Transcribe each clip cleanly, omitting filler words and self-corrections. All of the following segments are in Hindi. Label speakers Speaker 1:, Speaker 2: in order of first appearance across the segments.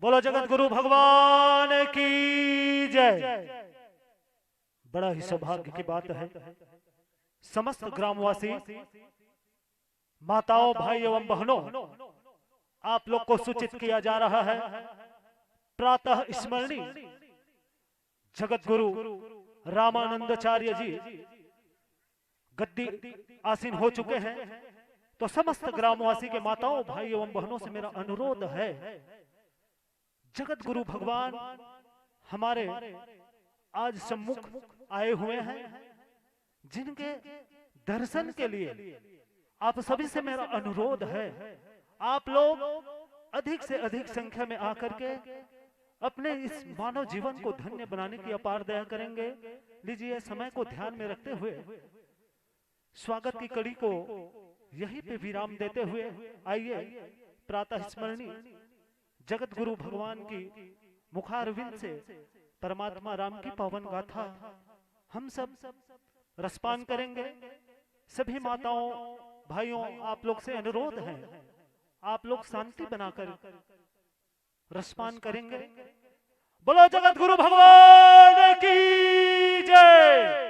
Speaker 1: बोलो जगत गुरु भगवान की जय। बड़ा ही सौभाग्य की बात है, समस्त ग्रामवासी, माताओं, भाई एवं बहनों, आप लोग को सूचित किया जा रहा है, प्रातः स्मरणीय जगत गुरु रामानंदाचार्य जी गद्दी आसीन हो चुके हैं। तो समस्त ग्रामवासी के माताओं, भाई एवं बहनों से मेरा अनुरोध है, जगत गुरु भगवान हमारे आज सम्मुख आए हुए हैं, जिनके दर्शन के लिए आप सभी से मेरा अनुरोध है, आप लोग अधिक से अधिक संख्या में आकर के अपने इस मानव जीवन को धन्य बनाने की अपार दया करेंगे। लीजिए, समय को ध्यान में रखते हुए स्वागत की कड़ी को यहीं पे विराम देते हुए आइए प्रातः स्मरणीय जगत गुरु भगवान की मुखारविंद से परमात्मा राम की पावन गाथा हम सब रसपान करेंगे। सभी माताओं, भाइयों, आप लोग से अनुरोध है, आप लोग शांति बनाकर रसपान करेंगे। बोलो जगत गुरु भगवान की जय।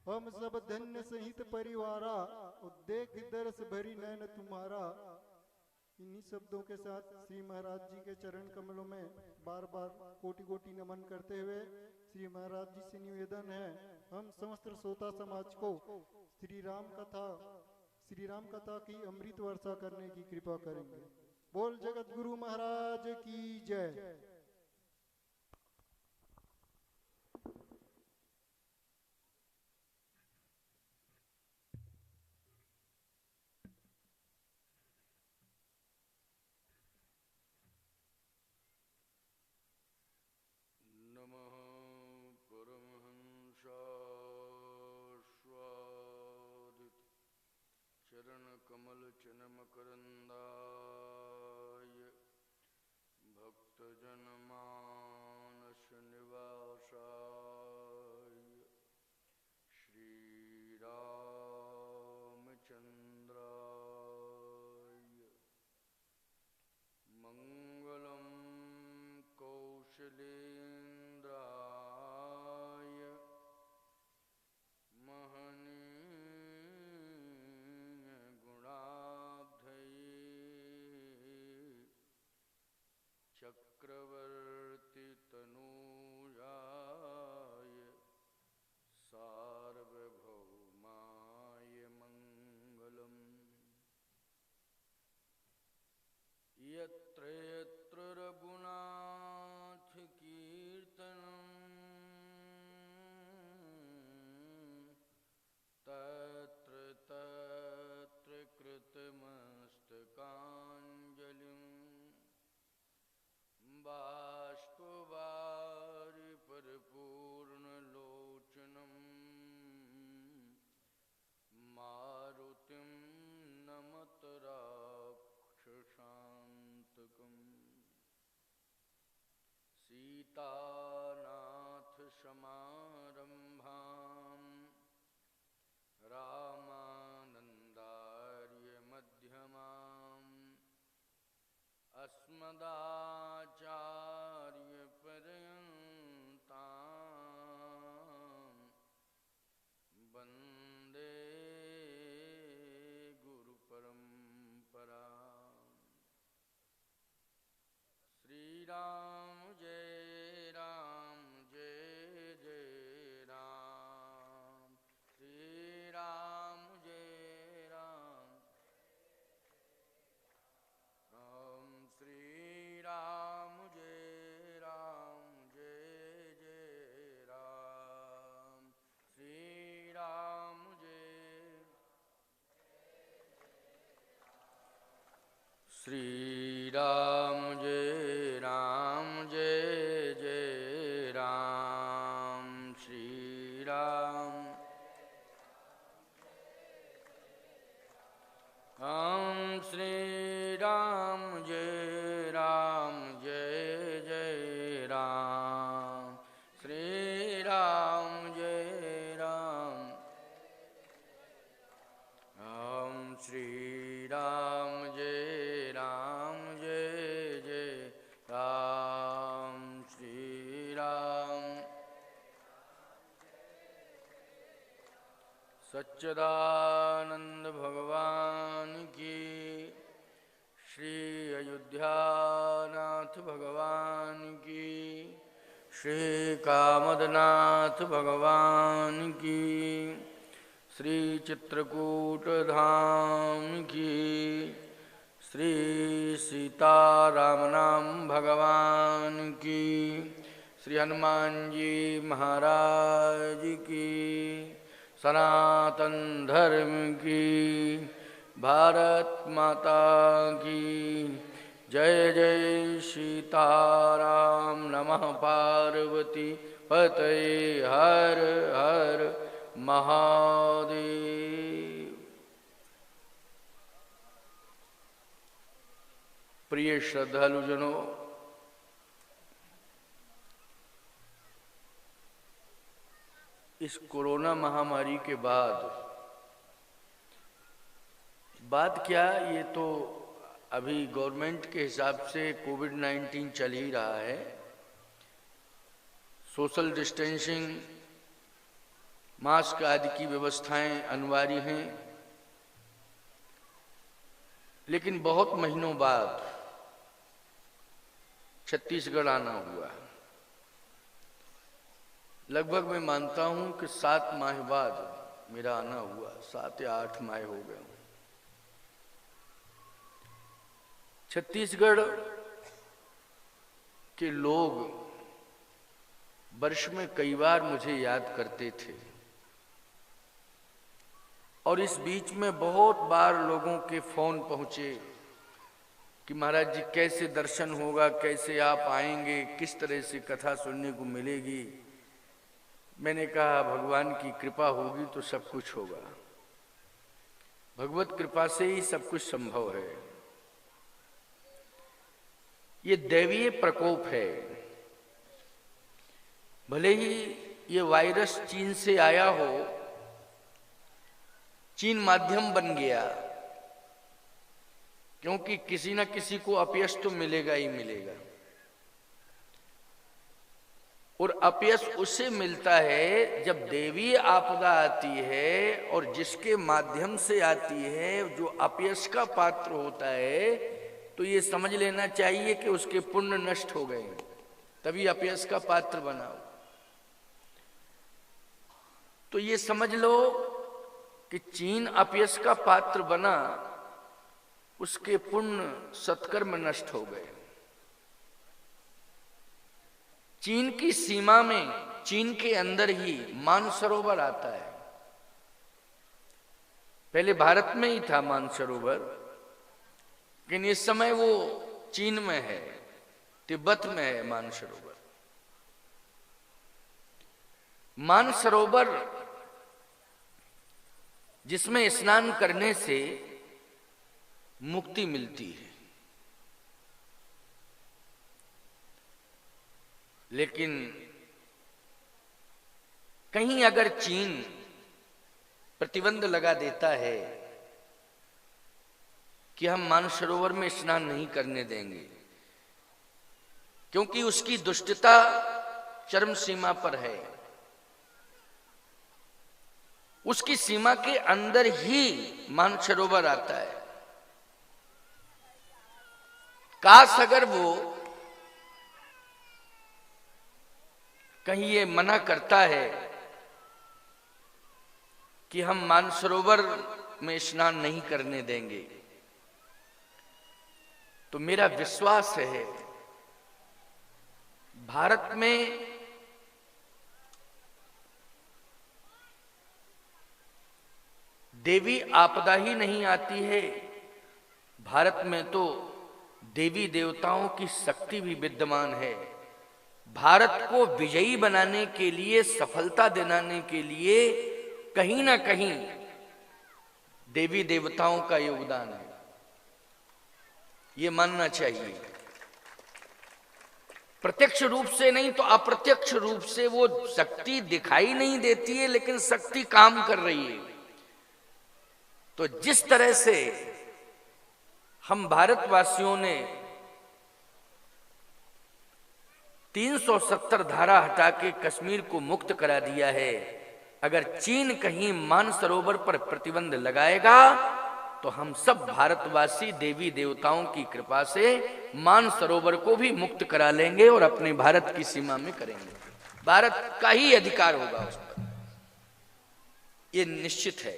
Speaker 2: हम सब धन्य सहित परिवारा, उद्देख दरस भरी नैन तुम्हारा। इन्हीं शब्दों के साथ श्री महाराज जी के चरण कमलों में बार बार कोटि कोटि नमन करते हुए श्री महाराज जी से निवेदन है, हम समस्त श्रोता समाज को श्री राम कथा की अमृत वर्षा करने की कृपा करेंगे। बोल जगत गुरु महाराज की जय।
Speaker 3: चरण कमल चिन्ह मकरंदाय भक्त जन मानस निवासाय श्री रामचंद्राय मंगलम कौशलेन्द्राय चक्रवर्ती तनूजाय सार्वभौमाय मंगलम। यत्र यत्र रघुनाथ कीर्तनम् तत्र तत्र कृतमस्तकाञ्जलिम् बाष्पवारि परिपूर्णलोचनम् मारुतिं नमत राक्षसान्तकम्। सीतानाथ समारम्भाम् रामानन्दार्य मध्यमाम् अस्मदाचार्य पर्यन्ताम् वन्दे गुरु परम्पराम्। श्री राम जय राम जय जय राम। श्री राम जय राम राम। श्री राम जय राम जय जय राम। श्री राम जय। श्री राम जय राम जय जय राम। श्री राम राम श्री राम जय जय राम श्री राम जय राम राम श्री राम जय जय राम श्री राम सच्चिदानंद भगवान की श्री अयोध्यानाथ भगवान की श्री कामदनाथ भगवान की श्री चित्रकूट धाम की श्री सीताराम नाम भगवान की श्री हनुमान जी महाराज की सनातन धर्म की भारत माता की जय जय सीताराम नमः पार्वती पतये हर हर महादेव। प्रिय श्रद्धालुजनों, इस कोरोना महामारी के बाद बात क्या, ये तो अभी गवर्नमेंट के हिसाब से कोविड-19 चल ही रहा है। सोशल डिस्टेंसिंग, मास्क आदि की व्यवस्थाएं अनिवार्य हैं, लेकिन बहुत महीनों बाद छत्तीसगढ़ आना हुआ। लगभग मैं मानता हूं कि 7 माह बाद मेरा आना हुआ, 7 या 8 माह हो गए। छत्तीसगढ़ के लोग वर्ष में कई बार मुझे याद करते थे और इस बीच में बहुत बार लोगों के फोन पहुंचे कि महाराज जी कैसे दर्शन होगा, कैसे आप आएंगे, किस तरह से कथा सुनने को मिलेगी। मैंने कहा भगवान की कृपा होगी तो सब कुछ होगा, भगवत कृपा से ही सब कुछ संभव है। ये दैवीय प्रकोप है। भले ही ये वायरस चीन से आया हो, चीन माध्यम बन गया, क्योंकि किसी न किसी को अपयश तो मिलेगा ही मिलेगा, और अपयश उससे मिलता है जब देवी आपदा आती है और जिसके माध्यम से आती है, जो अपयश का पात्र होता है, तो ये समझ लेना चाहिए कि उसके पुण्य नष्ट हो गए, तभी अपयश का पात्र बना। तो ये समझ लो कि चीन अपयश का पात्र बना, उसके पुण्य सत्कर्म नष्ट हो गए। चीन की सीमा में, चीन के अंदर ही मानसरोवर आता है। पहले भारत में ही था मानसरोवर, लेकिन इस समय वो चीन में है, तिब्बत में है मानसरोवर। मानसरोवर जिसमें स्नान करने से मुक्ति मिलती है, लेकिन कहीं अगर चीन प्रतिबंध लगा देता है कि हम मानसरोवर में स्नान नहीं करने देंगे, क्योंकि उसकी दुष्टता चरम सीमा पर है, उसकी सीमा के अंदर ही मानसरोवर आता है। काश अगर वो कहीं ये मना करता है कि हम मानसरोवर में स्नान नहीं करने देंगे, तो मेरा विश्वास है भारत में देवी आपदा ही नहीं आती है, भारत में तो देवी देवताओं की शक्ति भी विद्यमान है। भारत को विजयी बनाने के लिए, सफलता दिलाने के लिए कहीं ना कहीं देवी देवताओं का योगदान है, ये मानना चाहिए। प्रत्यक्ष रूप से नहीं तो अप्रत्यक्ष रूप से वो शक्ति दिखाई नहीं देती है, लेकिन शक्ति काम कर रही है। तो जिस तरह से हम भारतवासियों ने 370 धारा हटा के कश्मीर को मुक्त करा दिया है, अगर चीन कहीं मानसरोवर पर प्रतिबंध लगाएगा तो हम सब भारतवासी देवी देवताओं की कृपा से मानसरोवर को भी मुक्त करा लेंगे और अपने भारत की सीमा में करेंगे। भारत का ही अधिकार होगा उस पर, ये निश्चित है।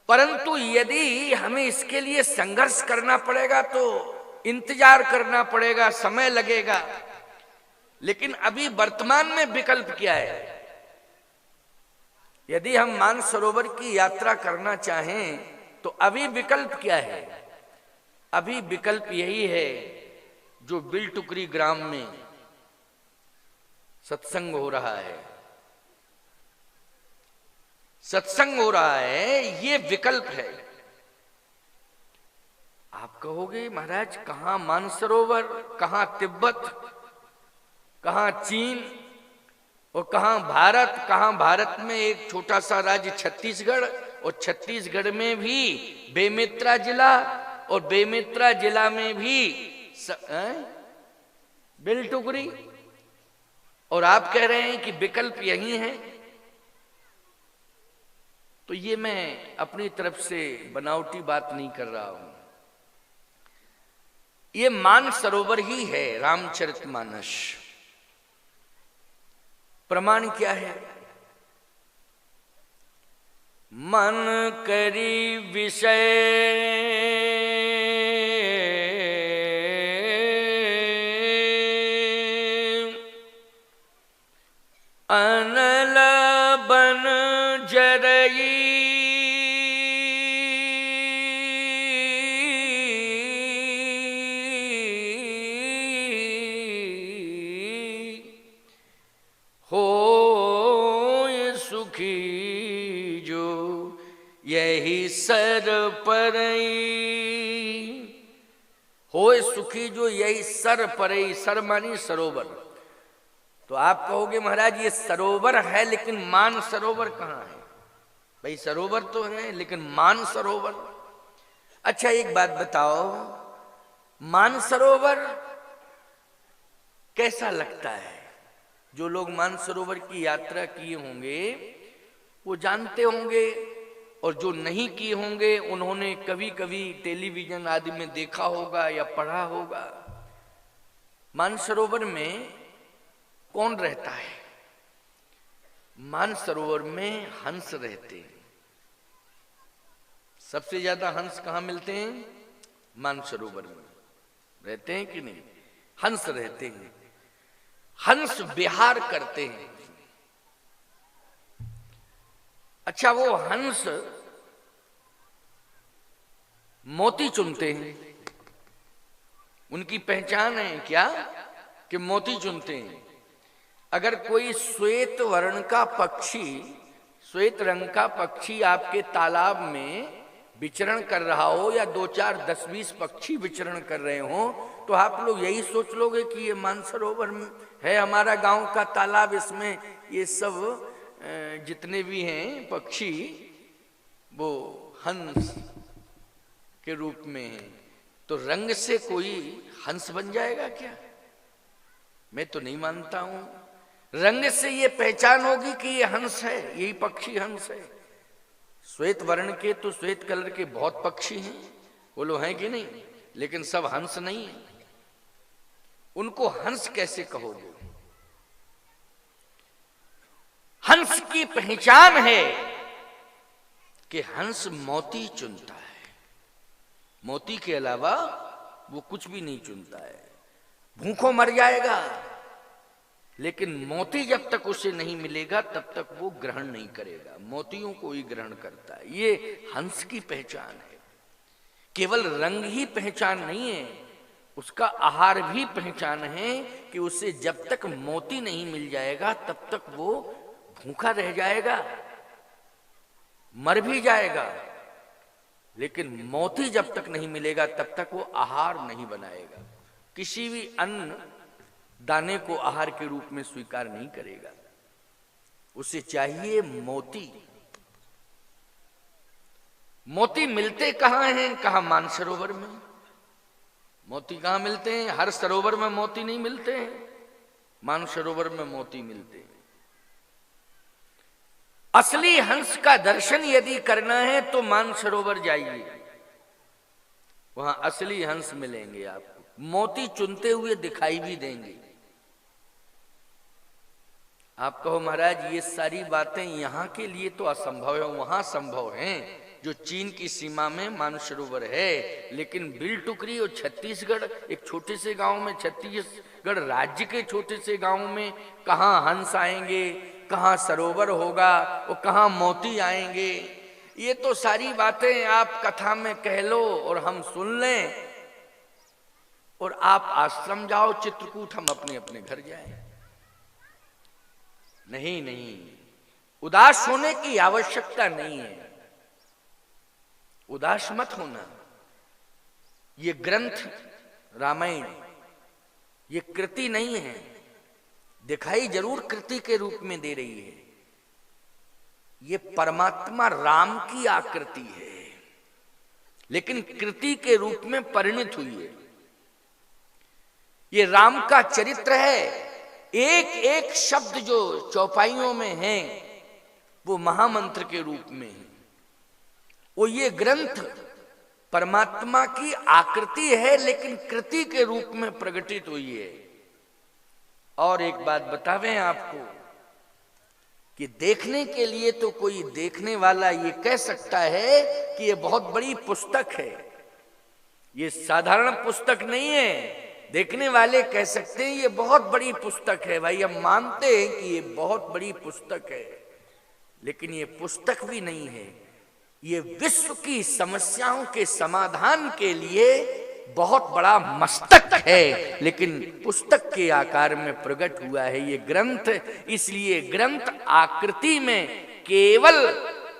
Speaker 3: परंतु यदि हमें इसके लिए संघर्ष करना पड़ेगा तो इंतजार करना पड़ेगा, समय लगेगा। लेकिन अभी वर्तमान में विकल्प क्या है? यदि हम मानसरोवर की यात्रा करना चाहें तो अभी विकल्प क्या है? अभी विकल्प यही है जो बिलटुकरी ग्राम में सत्संग हो रहा है, सत्संग हो रहा है, ये विकल्प है। आप कहोगे महाराज कहां मानसरोवर, कहां तिब्बत, कहां चीन और कहां भारत? कहां भारत में एक छोटा सा राज्य छत्तीसगढ़, और छत्तीसगढ़ में भी बेमेतरा जिला, और बेमेतरा जिला में भी बिलटुकरी, और आप कह रहे हैं कि विकल्प यही है। तो ये मैं अपनी तरफ से बनावटी बात नहीं कर रहा हूं, ये मानसरोवर ही है रामचरितमानस। प्रमाण क्या है? मन करी विषय अनल बन जरई हो सुखी जो यही सर परई, होए सुखी जो यही सर परई। सर मानी सरोवर। तो आप कहोगे महाराज ये सरोवर है लेकिन मान सरोवर कहाँ है? भाई सरोवर तो है लेकिन मान सरोवर। अच्छा एक बात बताओ, मान सरोवर कैसा लगता है? जो लोग मानसरोवर की यात्रा किए होंगे वो जानते होंगे, और जो नहीं किए होंगे उन्होंने कभी कभी टेलीविजन आदि में देखा होगा या पढ़ा होगा। मानसरोवर में कौन रहता है? मानसरोवर में हंस रहते हैं। सबसे ज्यादा हंस कहां मिलते हैं? मानसरोवर में रहते हैं कि नहीं? हंस रहते हैं, हंस विहार करते हैं। अच्छा वो हंस मोती चुनते हैं, उनकी पहचान है क्या कि मोती चुनते हैं। अगर कोई श्वेत वर्ण का पक्षी, श्वेत रंग का पक्षी आपके तालाब में विचरण कर रहा हो, या 2, 4, 10, 20 पक्षी विचरण कर रहे हो, तो आप लोग यही सोच लोगे कि ये मानसरोवर है हमारा गांव का तालाब, इसमें ये सब जितने भी हैं पक्षी वो हंस के रूप में हैं। तो रंग से कोई हंस बन जाएगा क्या? मैं तो नहीं मानता हूं। रंग से ये पहचान होगी कि ये हंस है, यही पक्षी हंस है। श्वेत वर्ण के तो श्वेत कलर के बहुत पक्षी हैं, वो लोग हैं कि नहीं, लेकिन सब हंस नहीं है। उनको हंस कैसे कहोगे? हंस की पहचान है कि हंस मोती चुनता है, मोती के अलावा वो कुछ भी नहीं चुनता है। भूखों मर जाएगा लेकिन मोती जब तक उसे नहीं मिलेगा तब तक वो ग्रहण नहीं करेगा, मोतियों को ही ग्रहण करता है। ये हंस की पहचान है। केवल रंग ही पहचान नहीं है, उसका आहार भी पहचान है कि उसे जब तक मोती नहीं मिल जाएगा तब तक वो भूखा रह जाएगा। मर भी जाएगा, लेकिन मोती जब तक नहीं मिलेगा तब तक वो आहार नहीं बनाएगा, किसी भी अन्न दाने को आहार के रूप में स्वीकार नहीं करेगा, उसे चाहिए मोती। मोती मिलते कहां हैं? कहा मानसरोवर में। मोती कहां मिलते हैं? हर सरोवर में मोती नहीं मिलते हैं, मानसरोवर में मोती मिलते हैं। असली हंस का दर्शन यदि करना है तो मानसरोवर जाइए, वहां असली हंस मिलेंगे आपको, मोती चुनते हुए दिखाई भी देंगे। आप कहो महाराज ये सारी बातें यहां के लिए तो असंभव है, वहां संभव हैं, जो चीन की सीमा में मानसरोवर है। लेकिन बिल टुकरी और छत्तीसगढ़, एक छोटे से गांव में, छत्तीसगढ़ राज्य के छोटे से गांव में कहां हंस आएंगे, कहां सरोवर होगा और कहां मोती आएंगे? ये तो सारी बातें आप कथा में कह लो और हम सुन लें, और आप आश्रम जाओ चित्रकूट, हम अपने अपने घर जाएं। नहीं नहीं, उदास होने की आवश्यकता नहीं है, उदास मत होना। ये ग्रंथ रामायण ये कृति नहीं है, दिखाई जरूर कृति के रूप में दे रही है, ये परमात्मा राम की आकृति है, लेकिन कृति के रूप में परिणित हुई है। ये राम का चरित्र है, एक एक शब्द जो चौपाइयों में है वो महामंत्र के रूप में है। वो ये ग्रंथ परमात्मा की आकृति है, लेकिन कृति के रूप में प्रकटित हुई है। और एक बात बतावें आपको कि देखने के लिए तो कोई देखने वाला ये कह सकता है कि ये बहुत बड़ी पुस्तक है, ये साधारण पुस्तक नहीं है। देखने वाले कह सकते हैं ये बहुत बड़ी पुस्तक है, भाई हम मानते हैं कि ये बहुत बड़ी पुस्तक है, लेकिन ये पुस्तक भी नहीं है, ये विश्व की समस्याओं के समाधान के लिए बहुत बड़ा मस्तक है, लेकिन पुस्तक के आकार में प्रकट हुआ है ये ग्रंथ। इसलिए ग्रंथ आकृति में केवल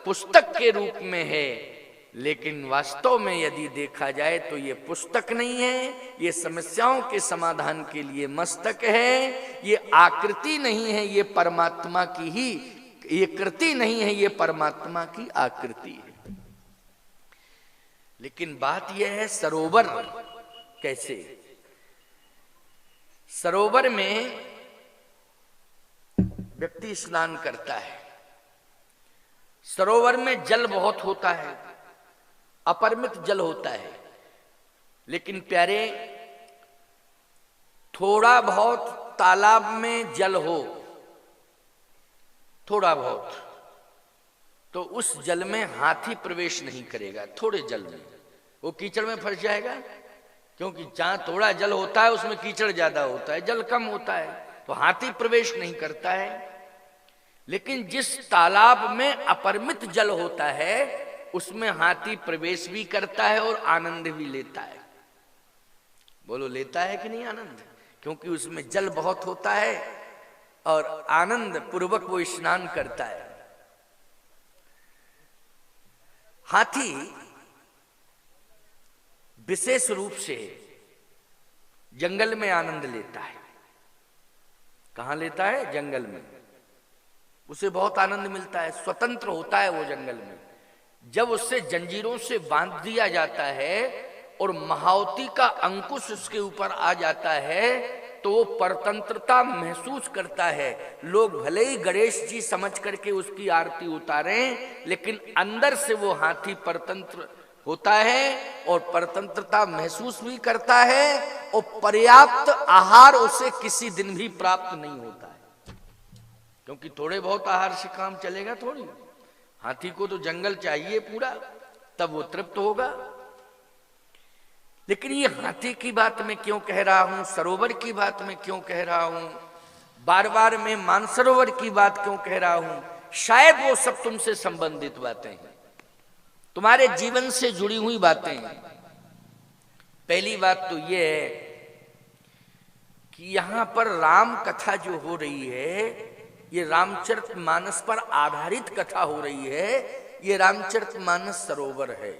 Speaker 3: पुस्तक के रूप में है, लेकिन वास्तव में यदि देखा जाए तो ये पुस्तक नहीं है, ये समस्याओं के समाधान के लिए मस्तक है। ये आकृति नहीं है, ये परमात्मा की ही, ये कृति नहीं है, ये परमात्मा की आकृति है। लेकिन बात यह है सरोवर कैसे? सरोवर में व्यक्ति स्नान करता है, सरोवर में जल बहुत होता है, अपरिमित जल होता है, लेकिन प्यारे थोड़ा बहुत तालाब में जल हो, थोड़ा बहुत, तो उस जल में हाथी प्रवेश नहीं करेगा। थोड़े जल में वो कीचड़ में फंस जाएगा, क्योंकि जहां थोड़ा जल होता है उसमें कीचड़ ज्यादा होता है, जल कम होता है, तो हाथी प्रवेश नहीं करता है। लेकिन जिस तालाब में अपरिमित जल होता है उसमें हाथी प्रवेश भी करता है और आनंद भी लेता है। बोलो लेता है कि नहीं आनंद? क्योंकि उसमें जल बहुत होता है और आनंद पूर्वक वो स्नान करता है। हाथी विशेष रूप से जंगल में आनंद लेता है। कहां लेता है? जंगल में। उसे बहुत आनंद मिलता है, स्वतंत्र होता है वो जंगल में। जब उससे जंजीरों से बांध दिया जाता है और महावती का अंकुश उसके ऊपर आ जाता है तो वो परतंत्रता महसूस करता है। लोग भले ही गणेश जी समझ करके उसकी आरती उतारें, लेकिन अंदर से वो हाथी परतंत्र होता है और परतंत्रता महसूस भी करता है, और पर्याप्त आहार उसे किसी दिन भी प्राप्त नहीं होता है, क्योंकि थोड़े बहुत आहार से काम चलेगा थोड़ी। हाथी को तो जंगल चाहिए पूरा, तब वो तृप्त होगा। लेकिन ये हाथी की बात मैं क्यों कह रहा हूं, सरोवर की बात मैं क्यों कह रहा हूं, बार बार मैं मानसरोवर की बात क्यों कह रहा हूं? शायद वो सब तुमसे संबंधित बातें हैं, तुम्हारे जीवन से जुड़ी हुई बातें हैं। पहली बात तो ये है कि यहां पर राम कथा जो हो रही है, ये रामचरितमानस पर आधारित कथा हो रही है, ये रामचरितमानस सरोवर है,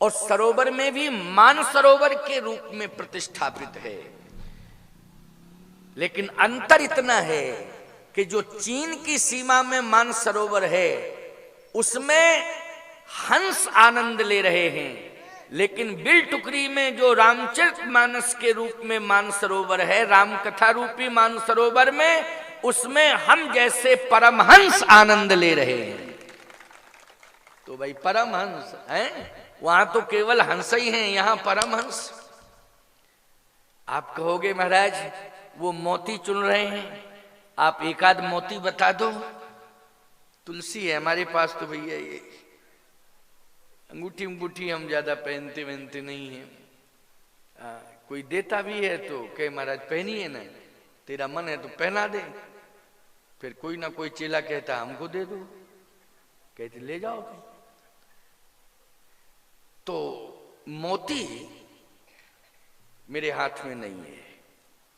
Speaker 3: और सरोवर में भी मानसरोवर के रूप में प्रतिष्ठापित है। लेकिन अंतर इतना है कि जो चीन की सीमा में मानसरोवर है उसमें हंस आनंद ले रहे हैं, लेकिन बिलटुकरी में जो रामचरितमानस के रूप में मानसरोवर है, रामकथा रूपी मानसरोवर में, उसमें हम जैसे परमहंस आनंद ले रहे हैं। तो भाई परमहंस हैं, वहां तो केवल हंस ही हैं, यहां परमहंस। आप कहोगे महाराज वो मोती चुन रहे हैं, आप एक आध मोती बता दो। तुलसी है हमारे पास तो भैया, ये अंगूठी अंगूठी हम ज्यादा पहनते वहनते नहीं है। कोई देता भी है तो कहे महाराज पहनिए ना, तेरा मन है तो पहना दे। फिर कोई ना कोई चेला कहता हमको दे दो, कहते ले जाओ। तो मोती मेरे हाथ में नहीं है,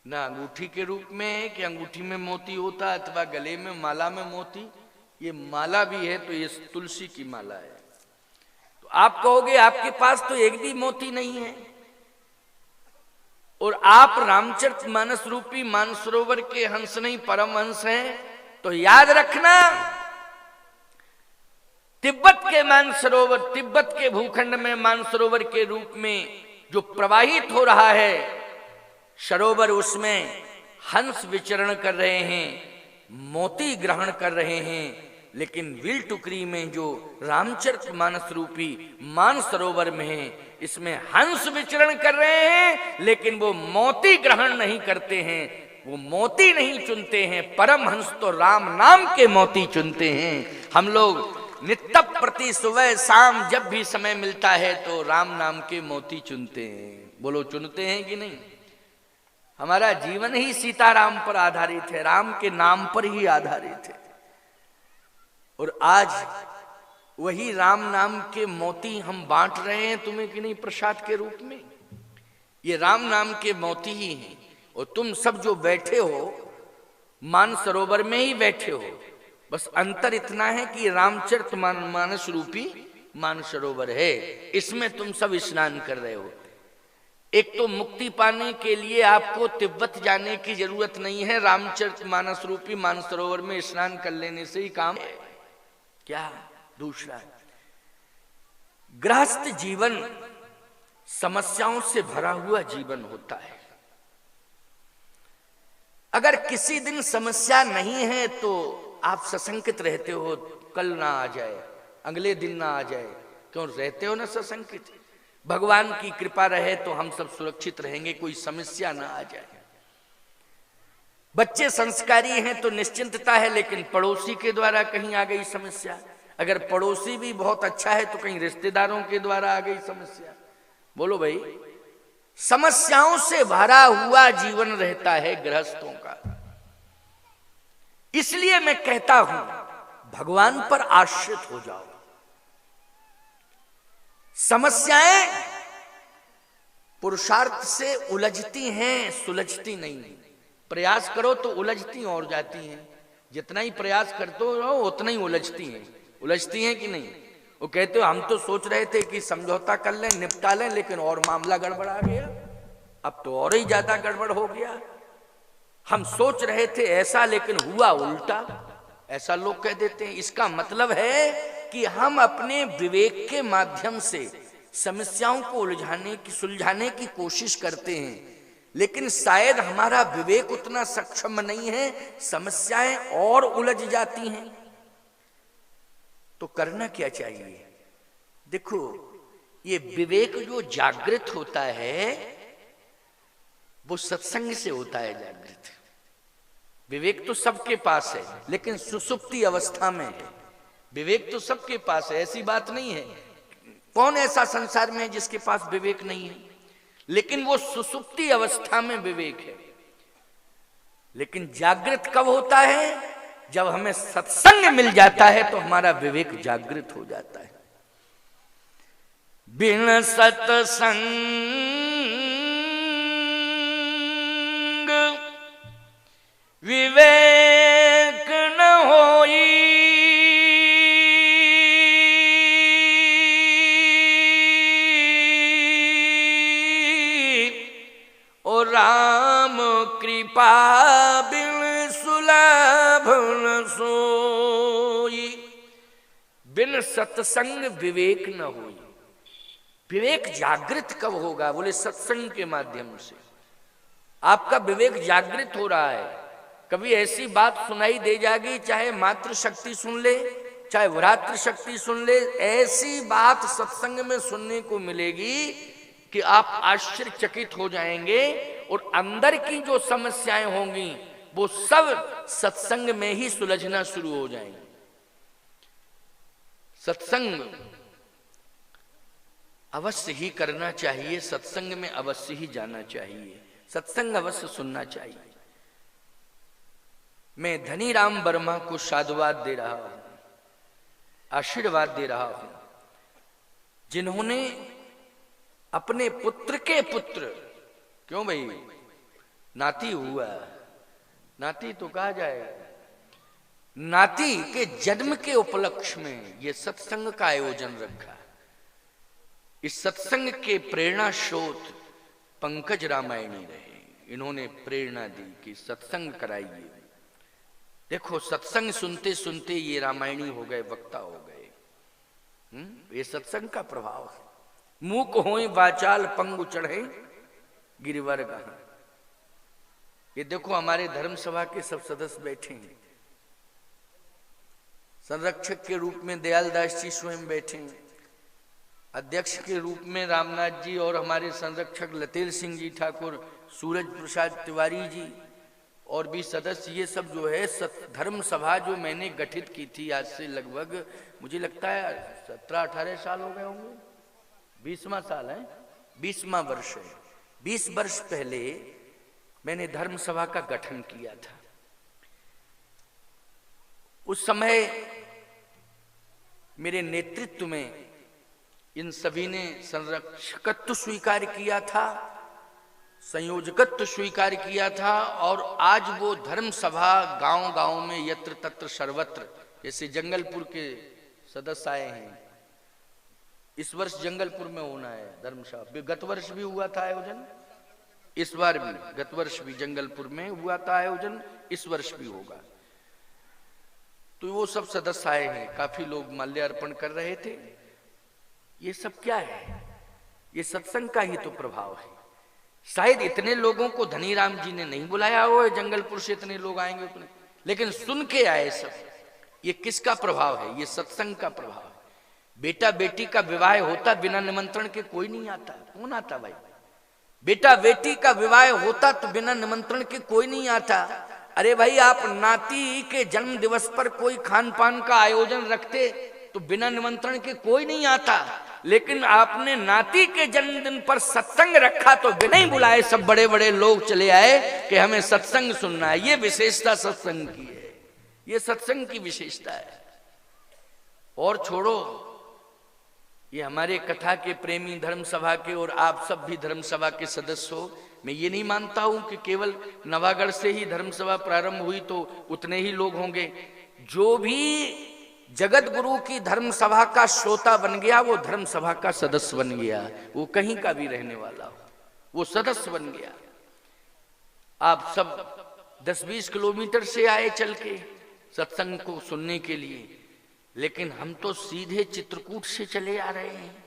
Speaker 3: ना अंगूठी के रूप में है कि अंगूठी में मोती होता, अथवा गले में माला में मोती। ये माला भी है तो ये तुलसी की माला है। तो आप कहोगे आपके पास तो एक भी मोती नहीं है, और आप रामचरितमानस रूपी मानसरोवर के हंस नहीं परमहंस हैं। तो याद रखना, तिब्बत के मानसरोवर, तिब्बत के भूखंड में मानसरोवर के रूप में जो प्रवाहित हो रहा है सरोवर, उसमें हंस विचरण कर रहे हैं, मोती ग्रहण कर रहे हैं। लेकिन विलटुकरी में जो रामचरितमानस रूपी मानसरोवर में है, इसमें हंस विचरण कर रहे हैं, लेकिन वो मोती ग्रहण नहीं करते हैं, वो मोती नहीं चुनते हैं। परमहंस तो राम नाम के मोती चुनते हैं। हम लोग नित्य प्रति सुबह शाम जब भी समय मिलता है तो राम नाम के मोती चुनते हैं। बोलो चुनते हैं कि नहीं? हमारा जीवन ही सीताराम पर आधारित है, राम के नाम पर ही आधारित है। और आज वही राम नाम के मोती हम बांट रहे हैं तुम्हें कि नहीं, प्रसाद के रूप में। ये राम नाम के मोती ही हैं, और तुम सब जो बैठे हो मानसरोवर में ही बैठे हो। बस अंतर इतना है कि रामचरितमानस रूपी मानसरोवर है, इसमें तुम सब स्नान कर रहे हो। एक तो मुक्ति पाने के लिए आपको तिब्बत जाने की जरूरत नहीं है, रामचरितमानस रूपी मानसरोवर में स्नान कर लेने से ही काम है। क्या दूसरा, गृहस्थ जीवन समस्याओं से भरा हुआ जीवन होता है। अगर किसी दिन समस्या नहीं है तो आप सशंकित रहते हो, कल ना आ जाए, अगले दिन ना आ जाए, क्यों रहते हो ना सशंकित। भगवान की कृपा रहे तो हम सब सुरक्षित रहेंगे, कोई समस्या ना आ जाए। बच्चे संस्कारी हैं तो निश्चिंतता है, लेकिन पड़ोसी के द्वारा कहीं आ गई समस्या, अगर पड़ोसी भी बहुत अच्छा है तो कहीं रिश्तेदारों के द्वारा आ गई समस्या। बोलो भाई, समस्याओं से भरा हुआ जीवन रहता है गृहस्थों का। इसलिए मैं कहता हूं भगवान पर आश्रित हो जाओ। समस्याएं पुरुषार्थ से उलझती हैं, सुलझती नहीं। प्रयास करो तो उलझती और जाती हैं, जितना ही प्रयास करते हो उतना ही उलझती हैं। उलझती हैं कि नहीं? वो कहते हो हम तो सोच रहे थे कि समझौता कर लें, निपटा लें, लेकिन और मामला गड़बड़ा गया, अब तो और ही ज्यादा गड़बड़ हो गया। हम सोच रहे थे ऐसा, लेकिन हुआ उल्टा, ऐसा लोग कह देते हैं। इसका मतलब है कि हम अपने विवेक के माध्यम से समस्याओं को सुलझाने की कोशिश करते हैं, लेकिन शायद हमारा विवेक उतना सक्षम नहीं है, समस्याएं और उलझ जाती हैं। तो करना क्या चाहिए? देखो, ये विवेक जो जागृत होता है वो सत्संग से होता है जागृत। विवेक तो सबके पास है, लेकिन सुसुप्ति अवस्था में है। विवेक तो सबके पास है, ऐसी बात नहीं है। कौन ऐसा संसार में है जिसके पास विवेक नहीं है? लेकिन वो सुसुप्ति अवस्था में विवेक है। लेकिन जागृत कब होता है? जब हमें सत्संग मिल जाता है तो हमारा विवेक जागृत हो जाता है। बिन सत्संग विवेक न होई, कृपा बिन सुलभ न सोई। बिन सत्संग विवेक न होई। विवेक जागृत कब होगा? बोले सत्संग के माध्यम से। आपका विवेक जागृत हो रहा है, कभी ऐसी बात सुनाई दे जाएगी, चाहे मातृ शक्ति सुन ले, चाहे भ्रातृ शक्ति सुन ले, ऐसी बात सत्संग में सुनने को मिलेगी कि आप आश्चर्यचकित हो जाएंगे। और अंदर की जो समस्याएं होंगी वो सब सत्संग में ही सुलझना शुरू हो जाएंगी। सत्संग अवश्य ही करना चाहिए, सत्संग में अवश्य ही जाना चाहिए, सत्संग अवश्य सुनना चाहिए। मैं धनीराम वर्मा को साधुवाद दे रहा हूं, आशीर्वाद दे रहा हूं, जिन्होंने अपने पुत्र के पुत्र, क्यों भाई नाती हुआ, नाती तो कहा जाएगा, नाती के जन्म के उपलक्ष्य में ये सत्संग का आयोजन रखा। इस सत्संग के प्रेरणा स्रोत पंकज रामायणी रहे। इन्होंने प्रेरणा दी कि सत्संग कराइए। देखो सत्संग सुनते सुनते ये रामायणी हो गए, वक्ता हो गए। ये सत्संग का प्रभाव है। मूक होए वाचाल पंगु चढ़े गिरिवर गहन। ये देखो हमारे धर्म सभा के सब सदस्य बैठे हैं। संरक्षक के रूप में दयालदास जी स्वयं बैठे हैं, अध्यक्ष के रूप में रामनाथ जी और हमारे संरक्षक लतेल सिंह जी ठाकुर, सूरज प्रसाद तिवारी जी और भी सदस्य। ये सब जो है धर्म सभा जो मैंने गठित की थी आज से लगभग मुझे लगता है 17-18 साल हो गए होंगे, 20वां साल है, 20वां वर्ष है। 20 वर्ष पहले मैंने धर्म सभा का गठन किया था। उस समय मेरे नेतृत्व में इन सभी ने संरक्षकत्व स्वीकार किया था, संयोजकत्व स्वीकार किया था। और आज वो धर्म सभा गांव गांव में यत्र तत्र सर्वत्र, जैसे जंगलपुर के सदस्य आए हैं, इस वर्ष जंगलपुर में होना है धर्म सभा। गत वर्ष भी हुआ था आयोजन, इस बार भी, गत वर्ष भी जंगलपुर में हुआ था आयोजन, इस वर्ष भी होगा। तो वो सब सदस्य आए हैं, काफी लोग माल्यार्पण कर रहे थे। ये सब क्या है? ये सत्संग का ही तो प्रभाव है। शायद इतने लोगों को धनीराम जी ने नहीं बुलाया हो, जंगलपुर से इतने लोग आएंगे उतने, लेकिन सुन के आए सब। ये किसका प्रभाव है? ये सत्संग का प्रभाव है। बेटा बेटी का विवाह होता बिना निमंत्रण के कोई नहीं आता। कौन आता भाई? बेटा बेटी का विवाह होता तो बिना निमंत्रण के कोई नहीं आता। अरे भाई आप नाती के जन्म दिवस पर कोई खान पान का आयोजन रखते तो बिना निमंत्रण के कोई नहीं आता, लेकिन आपने नाती के जन्मदिन पर सत्संग रखा तो बिना ही बुलाए सब बड़े बड़े लोग चले आए कि हमें सत्संग सुनना है। ये विशेषता सत्संग की है, ये सत्संग की विशेषता है। और छोड़ो, ये हमारे कथा के प्रेमी धर्म सभा के और आप सब भी धर्म सभा के सदस्य हो। मैं ये नहीं मानता हूं कि केवल नवागढ़ से ही धर्म सभा प्रारंभ हुई तो उतने ही लोग होंगे। जो भी जगत गुरु की धर्म सभा का श्रोता बन गया वो धर्म सभा का सदस्य बन गया। वो कहीं का भी रहने वाला हो, वो सदस्य बन गया। आप सब 10-20 किलोमीटर से आए चल के सत्संग को सुनने के लिए, लेकिन हम तो सीधे चित्रकूट से चले आ रहे हैं,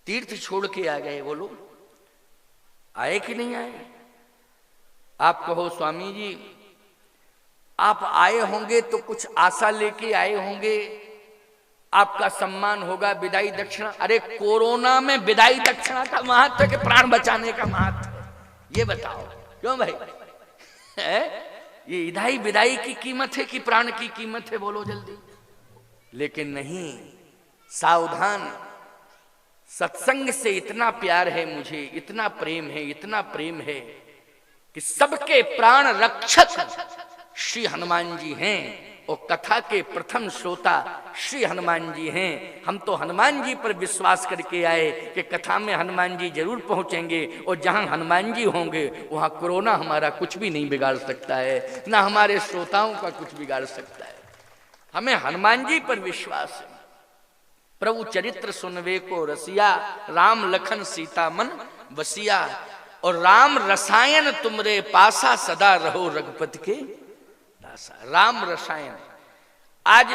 Speaker 3: तीर्थ छोड़ के आ गए। वो लोग आए कि नहीं आए? आप कहो स्वामी जी आप आए होंगे तो कुछ आशा लेके आए होंगे, आपका सम्मान होगा, विदाई दक्षिणा। अरे कोरोना में विदाई दक्षिणा का महत्व कि प्राण बचाने का महत्व? ये बताओ क्यों भाई? ये इधाई विदाई की कीमत है कि प्राण की कीमत है? बोलो जल्दी। लेकिन नहीं, सावधान। सत्संग से इतना प्यार है मुझे, इतना प्रेम है, इतना प्रेम है कि सबके प्राण रक्षक श्री हनुमान जी हैं और कथा के प्रथम श्रोता श्री हनुमान जी हैं। हम तो हनुमान जी पर विश्वास करके आए कि कथा में हनुमान जी जरूर पहुंचेंगे और जहां हनुमान जी होंगे वहां कोरोना हमारा कुछ भी नहीं बिगाड़ सकता है, ना हमारे श्रोताओं का कुछ बिगाड़ सकता है। हमें हनुमान जी पर विश्वास है। प्रभु चरित्र सुनवे को रसिया, राम लखन सीता मन बसिया। और राम रसायन तुमरे पासा सदा रहो रघुपति के दासा। राम रसायन। आज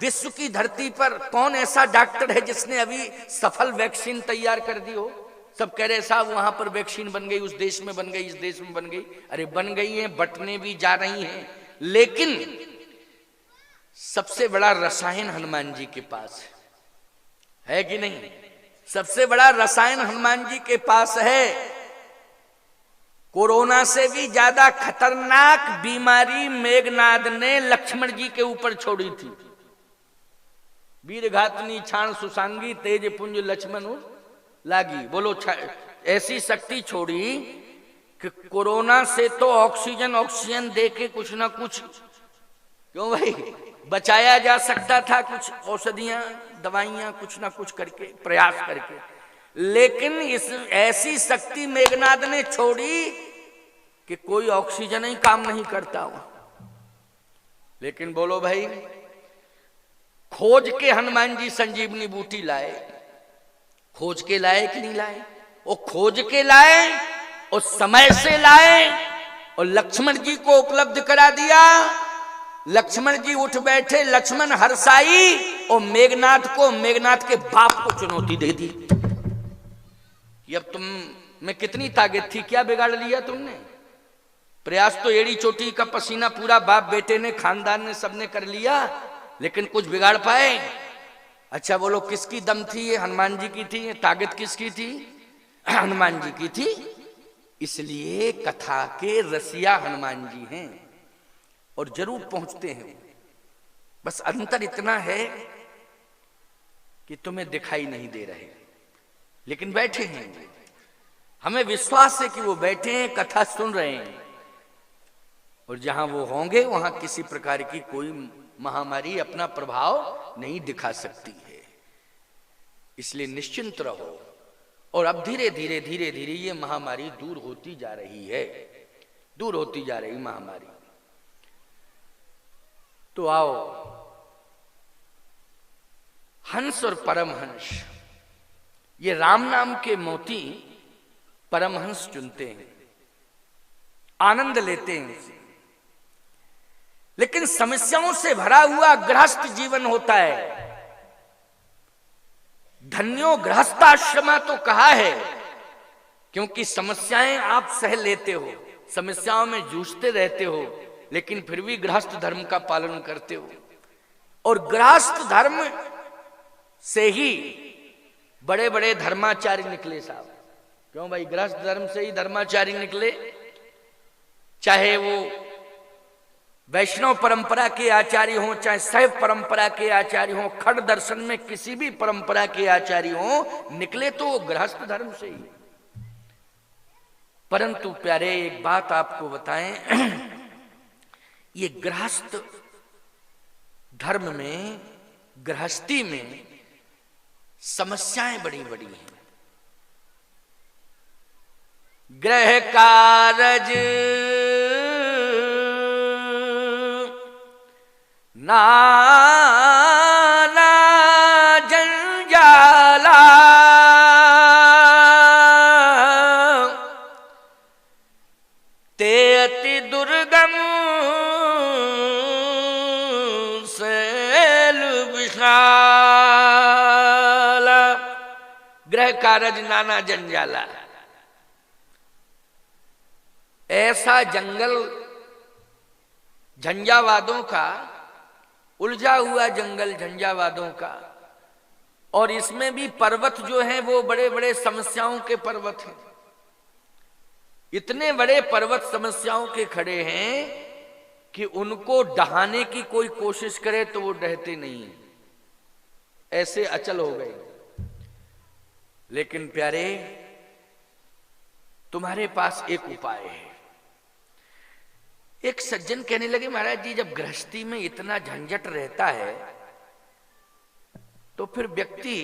Speaker 3: विश्व की धरती पर कौन ऐसा डॉक्टर है जिसने अभी सफल वैक्सीन तैयार कर दी हो? सब कह रहे साहब वहां पर वैक्सीन बन गई, उस देश में बन गई, इस देश में बन गई। अरे बन गई है, बटने भी जा रही हैं, लेकिन सबसे बड़ा रसायन हनुमान जी के पास है कि नहीं? सबसे बड़ा रसायन हनुमान जी के पास है। कोरोना से भी ज्यादा खतरनाक बीमारी मेघनाद ने लक्ष्मण जी के ऊपर छोड़ी थी। वीर घातनी छाण सुसांगी तेज पुंज लक्ष्मण लागी। बोलो ऐसी शक्ति छोड़ी कि कोरोना से तो ऑक्सीजन दे के कुछ ना कुछ, क्यों भाई, बचाया जा सकता था, कुछ औषधियां दवाइयां कुछ ना कुछ करके, प्रयास करके। लेकिन इस ऐसी शक्ति मेघनाद ने छोड़ी कि कोई ऑक्सीजन ही काम नहीं करता हो। लेकिन बोलो भाई, खोज के हनुमान जी संजीवनी बूटी लाए। खोज के लाए कि नहीं लाए? वो खोज के लाए और समय से लाए और लक्ष्मण जी को उपलब्ध करा दिया। लक्ष्मण जी उठ बैठे, लक्ष्मण हर्षाई, और मेघनाथ के बाप को चुनौती दे दी। अब तुम में कितनी ताकत थी, क्या बिगाड़ लिया तुमने? प्रयास तो एड़ी चोटी का पसीना पूरा बाप बेटे ने, खानदान ने, सबने कर लिया, लेकिन कुछ बिगाड़ पाए? अच्छा बोलो, किसकी दम थी? ये हनुमान जी की थी। ये ताकत किसकी थी? हनुमान जी की थी। इसलिए कथा के रसिया हनुमान जी हैं और जरूर पहुंचते हैं। बस अंतर इतना है कि तुम्हें दिखाई नहीं दे रहे, लेकिन बैठे हैं। हमें विश्वास है कि वो बैठे हैं, कथा सुन रहे हैं, और जहां वो होंगे वहां किसी प्रकार की कोई महामारी अपना प्रभाव नहीं दिखा सकती है। इसलिए निश्चिंत रहो। और अब धीरे धीरे धीरे धीरे ये महामारी दूर होती जा रही है, दूर होती जा रही महामारी। तो आओ, हंस और परमहंस, ये राम नाम के मोती परमहंस चुनते हैं, आनंद लेते हैं। लेकिन समस्याओं से भरा हुआ गृहस्थ जीवन होता है। धन्यो गृहस्थाश्रमा तो कहा है, क्योंकि समस्याएं आप सह लेते हो, समस्याओं में जूझते रहते हो, लेकिन फिर भी गृहस्थ धर्म का पालन करते हो। और गृहस्थ धर्म से ही बड़े बड़े धर्माचार्य निकले साहब। क्यों भाई? गृहस्थ धर्म से ही धर्माचार्य निकले। चाहे वो वैष्णव परंपरा के आचार्य हों, चाहे शैव परंपरा के आचार्य हों, खड़ दर्शन में किसी भी परंपरा के आचार्य हों, निकले तो वो गृहस्थ धर्म से ही। परंतु प्यारे, एक बात आपको बताएं, ये गृहस्थ धर्म में, गृहस्थी में समस्याएं बड़ी बड़ी हैं। गृह कारज नाना जंजाला, ते अति दुर्गम शैल विशाला। गृह कारज नाना जंजाला, ऐसा जंगल झंझावादों का, उलझा हुआ जंगल झंझावादों का, और इसमें भी पर्वत जो हैं वो बड़े बड़े समस्याओं के पर्वत हैं। इतने बड़े पर्वत समस्याओं के खड़े हैं कि उनको डहाने की कोई कोशिश करे तो वो डहते नहीं हैं, ऐसे अचल हो गए। लेकिन प्यारे, तुम्हारे पास एक उपाय है। एक सज्जन कहने लगे, महाराज जी, जब गृहस्थी में इतना झंझट रहता है तो फिर व्यक्ति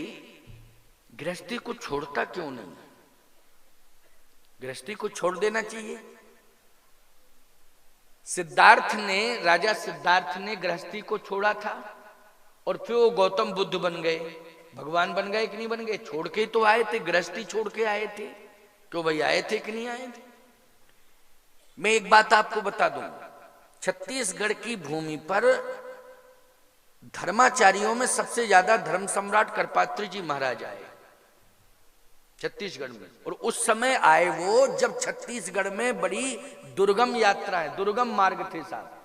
Speaker 3: गृहस्थी को छोड़ता क्यों नहीं? गृहस्थी को छोड़ देना चाहिए। सिद्धार्थ ने, राजा सिद्धार्थ ने गृहस्थी को छोड़ा था, और फिर वो गौतम बुद्ध बन गए, भगवान बन गए कि नहीं बन गए? छोड़ के तो आए थे, गृहस्थी छोड़ के आए थे। क्यों भाई, आए थे कि नहीं आए थे? मैं एक बात आपको बता दूं, छत्तीसगढ़ की भूमि पर धर्माचार्यों में सबसे ज्यादा धर्म सम्राट करपात्री जी महाराज आए छत्तीसगढ़ में। और उस समय आए वो जब छत्तीसगढ़ में बड़ी दुर्गम यात्रा है, दुर्गम मार्ग थे साहब,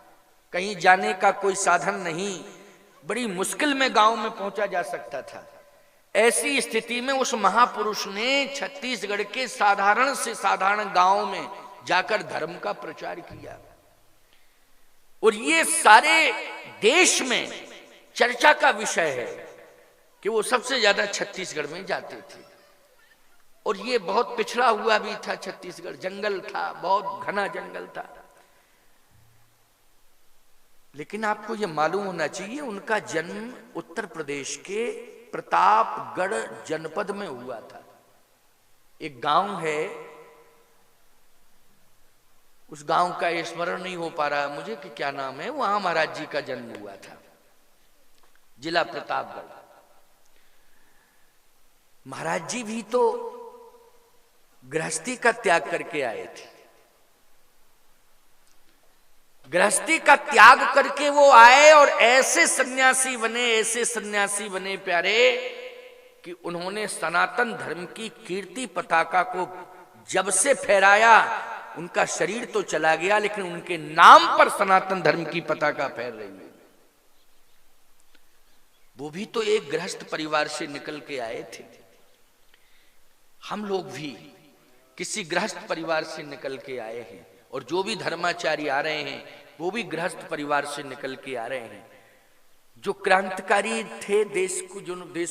Speaker 3: कहीं जाने का कोई साधन नहीं, बड़ी मुश्किल में गांव में पहुंचा जा सकता था। ऐसी स्थिति में उस महापुरुष ने छत्तीसगढ़ के साधारण से साधारण गांव में जाकर धर्म का प्रचार किया। और ये सारे देश में चर्चा का विषय है कि वो सबसे ज्यादा छत्तीसगढ़ में जाते थे। और ये बहुत पिछड़ा हुआ भी था छत्तीसगढ़, जंगल था, बहुत घना जंगल था। लेकिन आपको ये मालूम होना चाहिए उनका जन्म उत्तर प्रदेश के प्रतापगढ़ जनपद में हुआ था। एक गांव है, उस गांव का स्मरण नहीं हो पा रहा मुझे कि क्या नाम है, वहां महाराज जी का जन्म हुआ था, जिला प्रतापगढ़। महाराज जी भी तो गृहस्थी का त्याग करके आए थे। गृहस्थी का त्याग करके वो आए और ऐसे सन्यासी बने, ऐसे सन्यासी बने प्यारे, कि उन्होंने सनातन धर्म की कीर्ति पताका को जब से फहराया, उनका शरीर तो चला गया लेकिन उनके नाम पर सनातन धर्म की पताका फहर रही है। वो भी तो एक गृहस्थ परिवार से निकल के आए थे। हम लोग भी किसी गृहस्थ परिवार से निकल के आए हैं, और जो भी धर्माचार्य आ रहे हैं वो भी गृहस्थ परिवार से निकल के आ रहे हैं। जो क्रांतिकारी थे, देश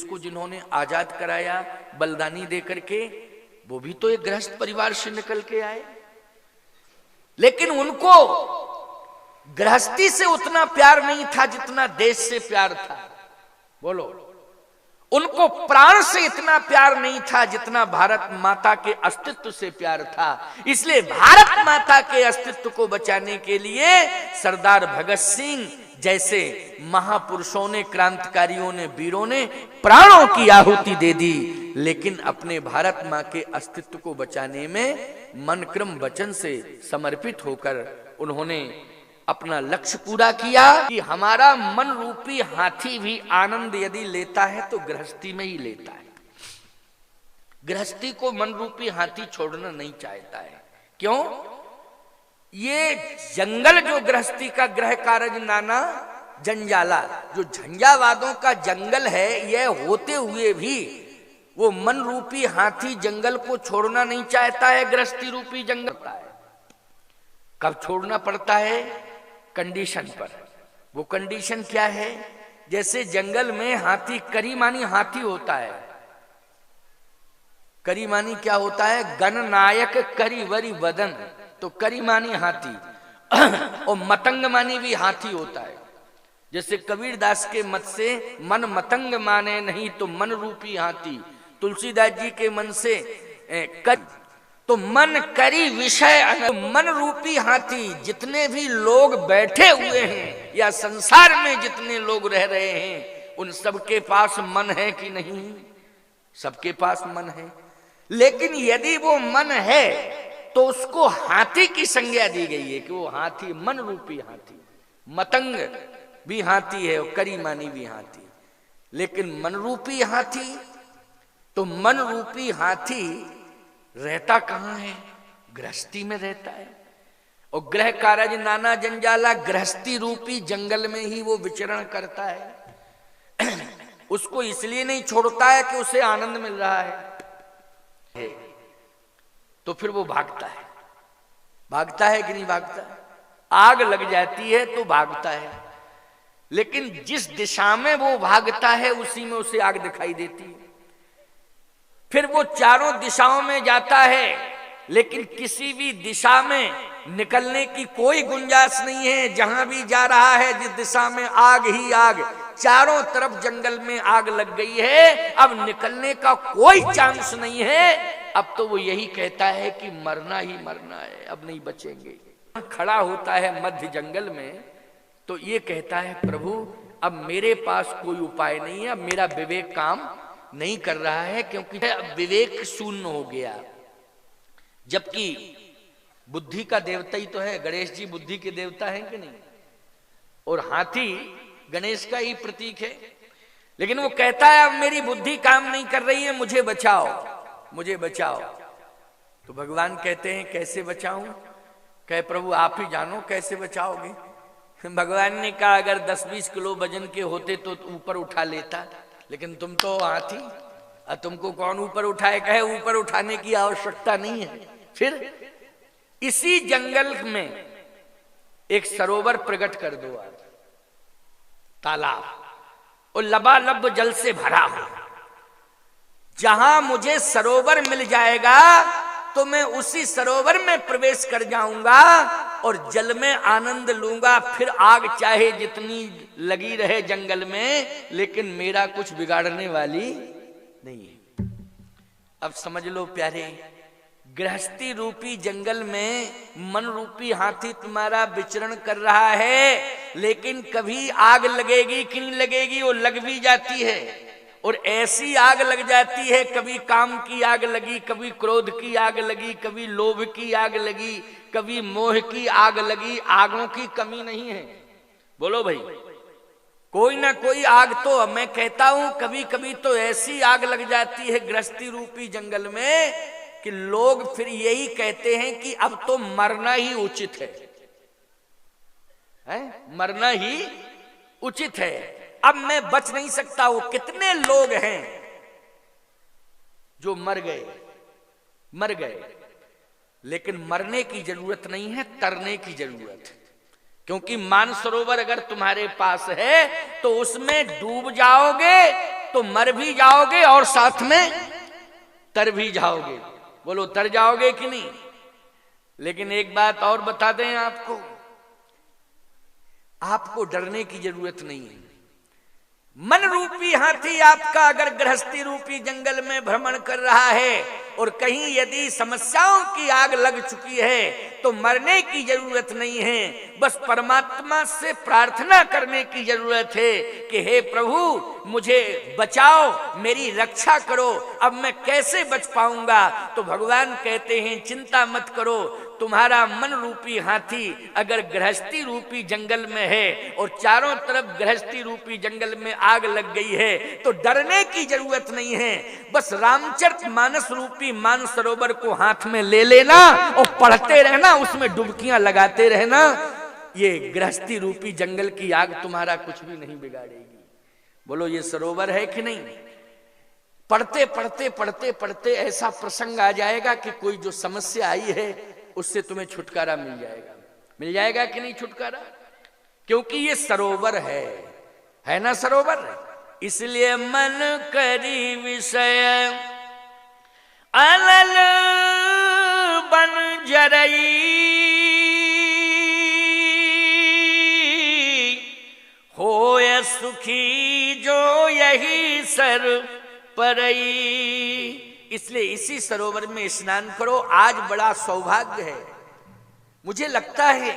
Speaker 3: को जिन्होंने आजाद कराया बलिदानी दे करके, वो भी तो एक गृहस्थ परिवार से निकल के आए। लेकिन उनको गृहस्थी से उतना प्यार नहीं था जितना देश से प्यार था। बोलो, उनको प्राण से इतना प्यार नहीं था जितना भारत माता के अस्तित्व से प्यार था। इसलिए भारत माता के अस्तित्व को बचाने के लिए सरदार भगत सिंह जैसे महापुरुषों ने, क्रांतिकारियों ने, वीरों ने प्राणों की आहुति दे दी, लेकिन अपने भारत मां के अस्तित्व को बचाने में मन क्रम वचन से समर्पित होकर उन्होंने अपना लक्ष्य पूरा किया। कि हमारा मन रूपी हाथी भी आनंद यदि लेता है तो गृहस्थी में ही लेता है। गृहस्थी को मन रूपी हाथी छोड़ना नहीं चाहता है। क्यों? ये जंगल जो गृहस्थी का गृह कारज नाना जंजाला, जो झंझावादों का जंगल है, यह होते हुए भी वो मन रूपी हाथी जंगल को छोड़ना नहीं चाहता है। गृहस्थी रूपी जंगल होता है, कब छोड़ना पड़ता है? कंडीशन पर। वो कंडीशन क्या है? जैसे जंगल में हाथी, करीमानी हाथी होता है। करीमानी क्या होता है? गणनायक करीवरी वदन, तो करीमानी हाथी। और मतंगमानी भी हाथी होता है। जैसे कबीरदास के मत से मन मतंग माने नहीं तो मन रूपी हाथी, तुलसीदास जी के मन से तो मन करी विषय, मन रूपी हाथी। जितने भी लोग बैठे हुए हैं या संसार में जितने लोग रह रहे हैं, उन सबके पास मन है कि नहीं? सबके पास मन है। लेकिन यदि वो मन है तो उसको हाथी की संज्ञा दी गई है कि वो हाथी, मन रूपी हाथी। मतंग भी हाथी है और करीमानी भी हाथी। लेकिन मन रूपी हाथी, तो मन रूपी हाथी रहता कहां है? गृहस्थी में रहता है। और गृह कारज नाना जंजाला, गृहस्थी रूपी जंगल में ही वो विचरण करता है। उसको इसलिए नहीं छोड़ता है कि उसे आनंद मिल रहा है, तो फिर वो भागता है। भागता है कि नहीं भागता? आग लग जाती है तो भागता है, लेकिन जिस दिशा में वो भागता है उसी में उसे आग दिखाई देती है। फिर वो चारों दिशाओं में जाता है, लेकिन किसी भी दिशा में निकलने की कोई गुंजाइश नहीं है। जहां भी जा रहा है, जिस दिशा में आग ही आग, चारों तरफ जंगल में आग लग गई है। अब निकलने का कोई चांस नहीं है। अब तो वो यही कहता है कि मरना ही मरना है, अब नहीं बचेंगे। खड़ा होता है मध्य जंगल में, तो ये कहता है प्रभु अब मेरे पास कोई उपाय नहीं है, अब मेरा विवेक काम नहीं कर रहा है, क्योंकि अब विवेक शून्य हो गया। जबकि बुद्धि का देवता ही तो है, गणेश जी बुद्धि के देवता हैं कि नहीं, और हाथी गणेश का ही प्रतीक है। लेकिन वो कहता है अब मेरी बुद्धि काम नहीं कर रही है, मुझे बचाओ, मुझे बचाओ। तो भगवान कहते हैं कैसे बचाऊं? कहे प्रभु आप ही जानो कैसे बचाओगे। भगवान ने कहा अगर 10-20 किलो वजन के होते तो ऊपर उठा लेता, लेकिन तुम तो हाथी, और तुमको कौन ऊपर उठाए? कहे ऊपर उठाने की आवश्यकता नहीं है। फिर इसी जंगल में एक सरोवर प्रकट कर दो आज, तालाब, और लबालब जल से भरा हो। जहां मुझे सरोवर मिल जाएगा तो मैं उसी सरोवर में प्रवेश कर जाऊंगा और जल में आनंद लूंगा। फिर आग चाहे जितनी लगी रहे जंगल में, लेकिन मेरा कुछ बिगाड़ने वाली नहीं है। अब समझ लो प्यारे, गृहस्थी रूपी जंगल में मन रूपी हाथी तुम्हारा विचरण कर रहा है, लेकिन कभी आग लगेगी कि नहीं लगेगी? वो लग भी जाती है, और ऐसी आग लग जाती है, कभी काम की आग लगी, कभी क्रोध की आग लगी, कभी लोभ की आग लगी, कभी मोह की आग लगी। आगों की कमी नहीं है, बोलो भाई, कोई ना कोई आग तो मैं कहता हूं कभी कभी तो ऐसी आग लग जाती है गृहस्थी रूपी जंगल में कि लोग फिर यही कहते हैं कि अब तो मरना ही उचित है? मरना ही उचित है, अब मैं बच नहीं सकता। वो कितने लोग हैं जो मर गए, लेकिन मरने की जरूरत नहीं है, तरने की जरूरत है। क्योंकि मानसरोवर अगर तुम्हारे पास है तो उसमें डूब जाओगे तो मर भी जाओगे और साथ में तर भी जाओगे। बोलो तर जाओगे कि नहीं? लेकिन एक बात और बता दें आपको डरने की जरूरत नहीं है। मन रूपी हाथी आपका अगर गृहस्थी रूपी जंगल में भ्रमण कर रहा है और कहीं यदि समस्याओं की आग लग चुकी है तो मरने की जरूरत नहीं है, बस परमात्मा से प्रार्थना करने की जरूरत है कि हे प्रभु मुझे बचाओ, मेरी रक्षा करो। अब मैं कैसे बच पाऊंगा? तो भगवान कहते हैं चिंता मत करो, तुम्हारा मन रूपी हाथी अगर गृहस्थी रूपी जंगल में है और चारों तरफ गृहस्थी रूपी जंगल में आग लग गई है तो डरने की जरूरत नहीं है। बस रामचरितमानस रूपी मानसरोवर को हाथ में ले लेना और पढ़ते रहना, उसमें डुबकियां लगाते रहना। ये गृहस्थी रूपी जंगल की आग तुम्हारा कुछ भी नहीं बिगाड़ेगी। बोलो ये सरोवर है कि नहीं? पढ़ते पढ़ते पढ़ते पढ़ते ऐसा प्रसंग आ जाएगा कि कोई जो समस्या आई है उससे तुम्हें छुटकारा मिल जाएगा कि नहीं छुटकारा? क्योंकि ये सरोवर है ना सरोवर। इसलिए मन करी विषय अलल बन जरई, होय सुखी जो यही सर परई। इसलिए इसी सरोवर में स्नान करो। आज बड़ा सौभाग्य है। मुझे लगता है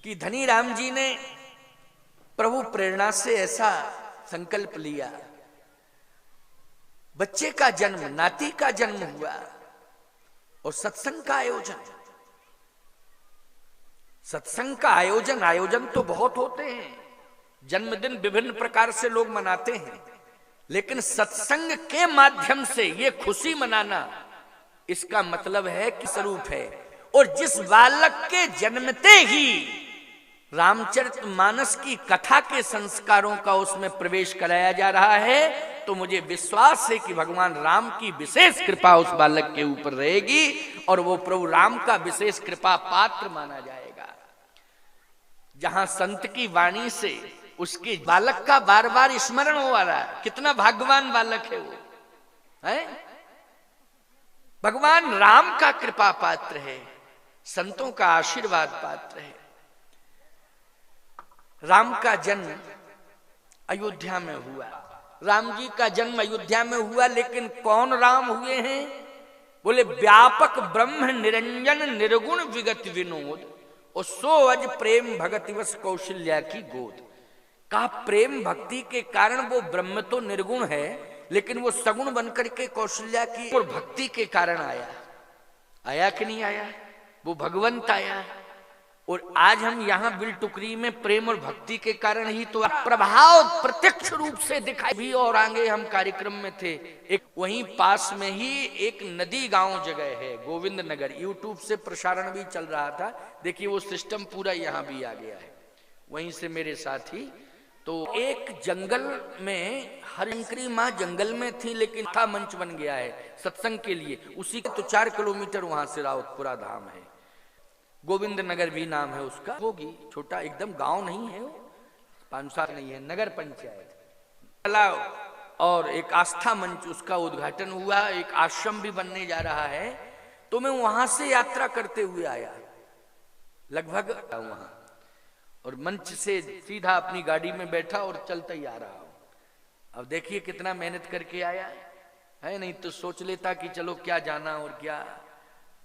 Speaker 3: कि धनी राम जी ने प्रभु प्रेरणा से ऐसा संकल्प लिया। बच्चे का जन्म, नाती का जन्म हुआ और सत्संग का आयोजन। सत्संग का आयोजन तो बहुत होते हैं, जन्मदिन विभिन्न प्रकार से लोग मनाते हैं, लेकिन सत्संग के माध्यम से ये खुशी मनाना, इसका मतलब है कि स्वरूप है। और जिस बालक के जन्मते ही रामचरितमानस की कथा के संस्कारों का उसमें प्रवेश कराया जा रहा है, तो मुझे विश्वास है कि भगवान राम की विशेष कृपा उस बालक के ऊपर रहेगी और वो प्रभु राम का विशेष कृपा पात्र माना जाएगा। जहां संत की वाणी से उसके बालक का बार बार स्मरण हो रहा है, कितना भाग्यवान बालक है वो, है? भगवान राम का कृपा पात्र है, संतों का आशीर्वाद पात्र है। राम का जन्म अयोध्या में हुआ, राम जी का जन्म अयोध्या में हुआ, लेकिन कौन राम हुए हैं? बोले व्यापक ब्रह्म निरंजन निर्गुण विगत विनोद और सो अज प्रेम भगतिवश कौशल्या की गोद। कहा प्रेम भक्ति के कारण वो ब्रह्म तो निर्गुण है, लेकिन वो सगुण बनकर के कौशल्या की और भक्ति के कारण आया। आया कि नहीं आया? वो भगवंत आया। और आज हम यहाँ बिलटुकरी में प्रेम और भक्ति के कारण ही तो प्रभाव प्रत्यक्ष रूप से दिखाई भी। और आगे हम कार्यक्रम में थे, एक वहीं पास में ही एक नदी गांव जगह है गोविंद नगर, यूट्यूब से प्रसारण भी चल रहा था। देखिए वो सिस्टम पूरा यहाँ भी आ गया है। वहीं से मेरे साथी तो एक जंगल में, हरिशंकरी माँ जंगल में थी, लेकिन था मंच बन गया है सत्संग के लिए। उसी के तो 4 किलोमीटर वहां से रावतपुरा धाम है, गोविंद नगर भी नाम है उसका। होगी छोटा एकदम गांव नहीं है, 5-7 नहीं है, नगर पंचायत। और एक आस्था मंच उसका उद्घाटन हुआ, एक आश्रम भी बनने जा रहा है। तो मैं वहां से यात्रा करते हुए आया लगभग वहां, और मंच से सीधा अपनी गाड़ी में बैठा और चलता ही आ रहा हूं। अब देखिए कितना मेहनत करके आया है। नहीं तो सोच लेता कि चलो क्या जाना और क्या,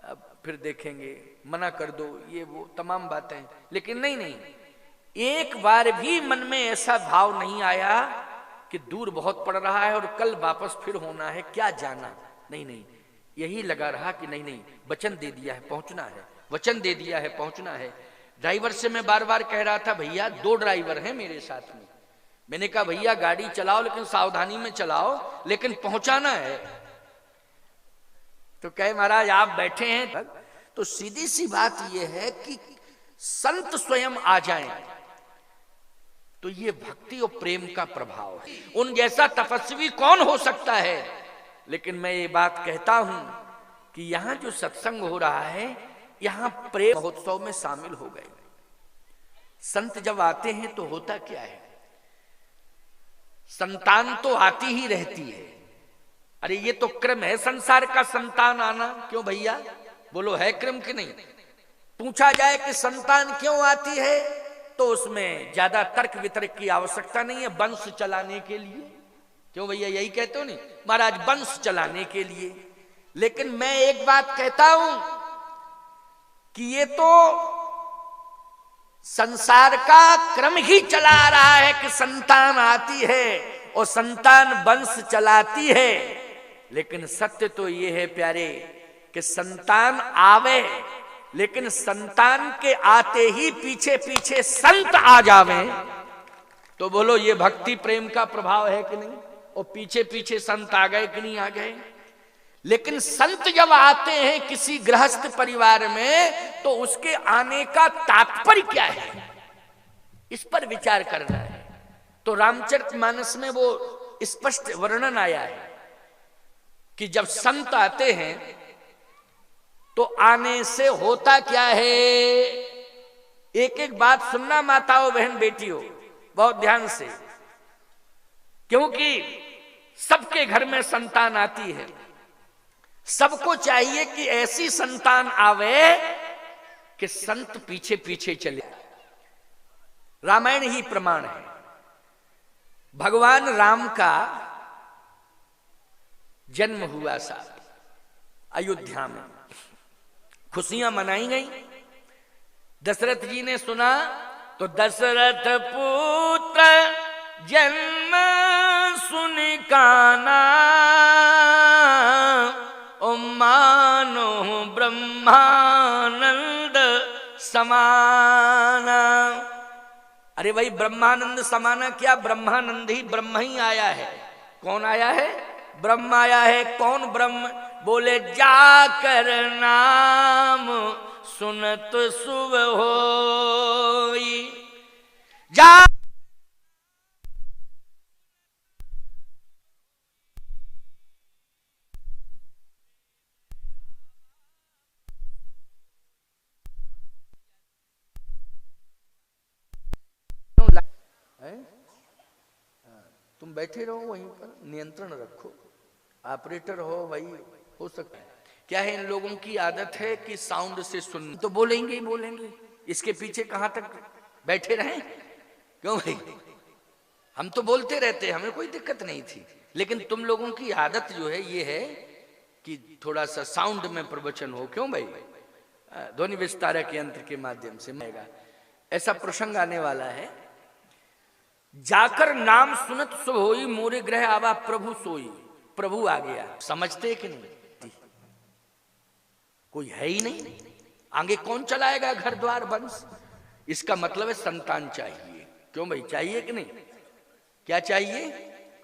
Speaker 3: अब फिर देखेंगे, मना कर दो, ये वो तमाम बातें। लेकिन नहीं, एक बार भी मन में ऐसा भाव नहीं आया कि दूर बहुत पड़ रहा है और कल वापस फिर होना है, क्या जाना। नहीं, यही लगा रहा कि नहीं, वचन दे दिया है पहुंचना है, वचन दे दिया है पहुंचना है। ड्राइवर से मैं बार बार कह रहा था, भैया 2 ड्राइवर हैं मेरे साथ में। मैंने कहा भैया गाड़ी चलाओ लेकिन सावधानी में चलाओ, लेकिन पहुंचाना है। तो कहे महाराज आप बैठे हैं। तो सीधी सी बात यह है कि संत स्वयं आ जाएं तो ये भक्ति और प्रेम का प्रभाव है। उन जैसा तपस्वी कौन हो सकता है। लेकिन मैं ये बात कहता हूं कि यहां जो सत्संग हो रहा है, यहां प्रेम महोत्सव में शामिल हो गए। संत जब आते हैं तो होता क्या है, संतान तो आती ही रहती है। अरे ये तो क्रम है संसार का, संतान आना। क्यों भैया बोलो, है क्रम कि नहीं? पूछा जाए कि संतान क्यों आती है तो उसमें ज्यादा तर्क वितर्क की आवश्यकता नहीं है, वंश चलाने के लिए। क्यों भैया यही कहते हो नहीं महाराज, वंश चलाने के लिए। लेकिन मैं एक बात कहता हूं कि ये तो संसार का क्रम ही चला आ रहा है कि संतान आती है और संतान वंश चलाती है। लेकिन सत्य तो ये है प्यारे कि संतान आवे, लेकिन संतान के आते ही पीछे पीछे संत आ जावे। तो बोलो ये भक्ति प्रेम का प्रभाव है कि नहीं? और पीछे पीछे संत आ गए कि नहीं आ गए? लेकिन संत जब आते हैं किसी गृहस्थ परिवार में तो उसके आने का तात्पर्य क्या है, इस पर विचार करना है। तो रामचरितमानस में वो स्पष्ट वर्णन आया है कि जब संत आते हैं तो आने से होता क्या है। एक एक बात सुनना माताओं बहन बेटियों बहुत ध्यान से, क्योंकि सबके घर में संतान आती है। सबको चाहिए कि ऐसी संतान आवे कि संत पीछे पीछे चले। रामायण ही प्रमाण है। भगवान राम का जन्म हुआ साहब अयोध्या में, खुशियां मनाई गई। दशरथ जी ने सुना तो दशरथ पुत्र जन्म सुन काना, ओ मानो ब्रह्मानंद समाना। अरे भाई ब्रह्मानंद समाना क्या, ब्रह्मानंद ही ब्रह्म ही आया है। कौन आया है? ब्रह्म आया है। कौन ब्रह्म? बोले जाकर नाम सुनत शुभ होई। जा तुम बैठे रहो वहीं पर, नियंत्रण रखो। ऑपरेटर हो भाई, हो सकता है। क्या है इन लोगों की आदत है कि साउंड से सुन तो बोलेंगे ही बोलेंगे, इसके पीछे कहां तक बैठे रहें। क्यों भाई, हम तो बोलते रहते, हमें कोई दिक्कत नहीं थी। लेकिन तुम लोगों की आदत जो है ये है कि थोड़ा सा साउंड में प्रवचन हो। क्यों भाई, ध्वनि विस्तारक यंत्र के माध्यम से मिलेगा। ऐसा प्रसंग आने वाला है। जाकर नाम सुनत शुभ होई, मोरे ग्रह आवा प्रभु सोई। प्रभु आ गया, समझते कि नहीं? कोई है ही नहीं, आगे कौन चलाएगा घर द्वार वंश। इसका मतलब है संतान चाहिए। क्यों भाई, चाहिए कि नहीं? क्या चाहिए?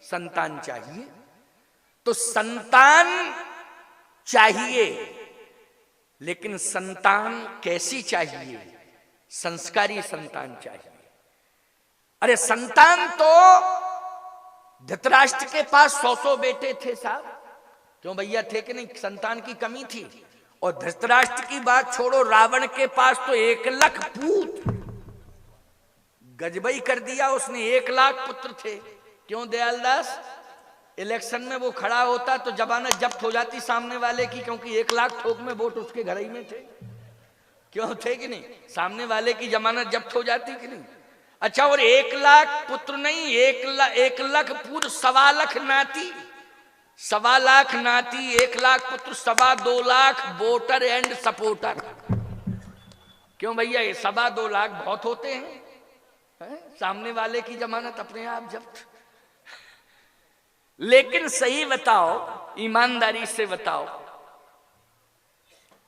Speaker 3: संतान चाहिए। तो संतान चाहिए, लेकिन संतान कैसी चाहिए? संस्कारी संतान चाहिए। अरे संतान तो धृतराष्ट्र के पास 100 बेटे थे साहब, क्यों भैया, थे कि नहीं? संतान की कमी थी। और धृतराष्ट्र की बात छोड़ो, रावण के पास तो 1 लाख पूत, गजबई कर दिया उसने। 1 लाख पुत्र थे। क्यों दयालदास? इलेक्शन में वो खड़ा होता तो जमानत जब्त हो जाती सामने वाले की, क्योंकि 1 लाख ठोक में वोट उसके घर ही में थे। क्यों थे कि नहीं? सामने वाले की जमानत जब्त हो जाती कि नहीं? अच्छा, और 1 लाख पुत्र नहीं, 1 लाख पूर्व 1.25 लाख नाती, 1.25 लाख नाती, 1 लाख पुत्र, 2.25 लाख वोटर एंड सपोर्टर। क्यों भैया, ये 2.25 लाख बहुत होते हैं, है? सामने वाले की जमानत अपने आप जब्त। लेकिन सही बताओ, ईमानदारी से बताओ,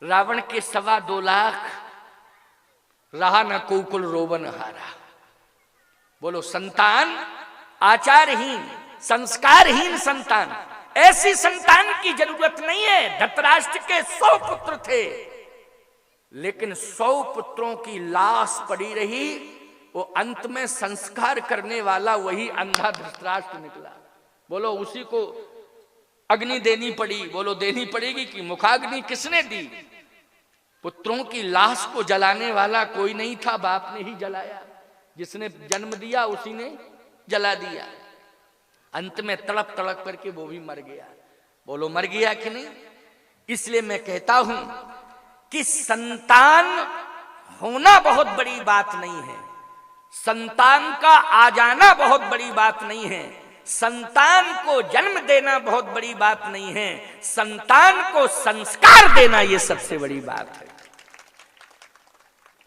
Speaker 3: रावण के 2.25 लाख रहा न कोकुल रोवन हारा। बोलो, संतान आचारहीन, संस्कारहीन संतान, ऐसी संतान की जरूरत नहीं है। धृतराष्ट्र के 100 पुत्र थे, लेकिन 100 पुत्रों की लाश पड़ी रही। वो अंत में संस्कार करने वाला वही अंधा धृतराष्ट्र निकला। बोलो, उसी को अग्नि देनी पड़ी। बोलो, देनी पड़ेगी कि मुखाग्नि किसने दी? पुत्रों की लाश को जलाने वाला कोई नहीं था, बाप ने ही जलाया। जिसने जन्म दिया उसी ने जला दिया। अंत में तड़प तड़प करके वो भी मर गया। बोलो, मर गया कि नहीं? इसलिए मैं कहता हूं कि संतान होना बहुत बड़ी बात नहीं है, संतान का आ जाना बहुत बड़ी बात नहीं है, संतान को जन्म देना बहुत बड़ी बात नहीं है, संतान को संस्कार देना ये सबसे बड़ी बात है।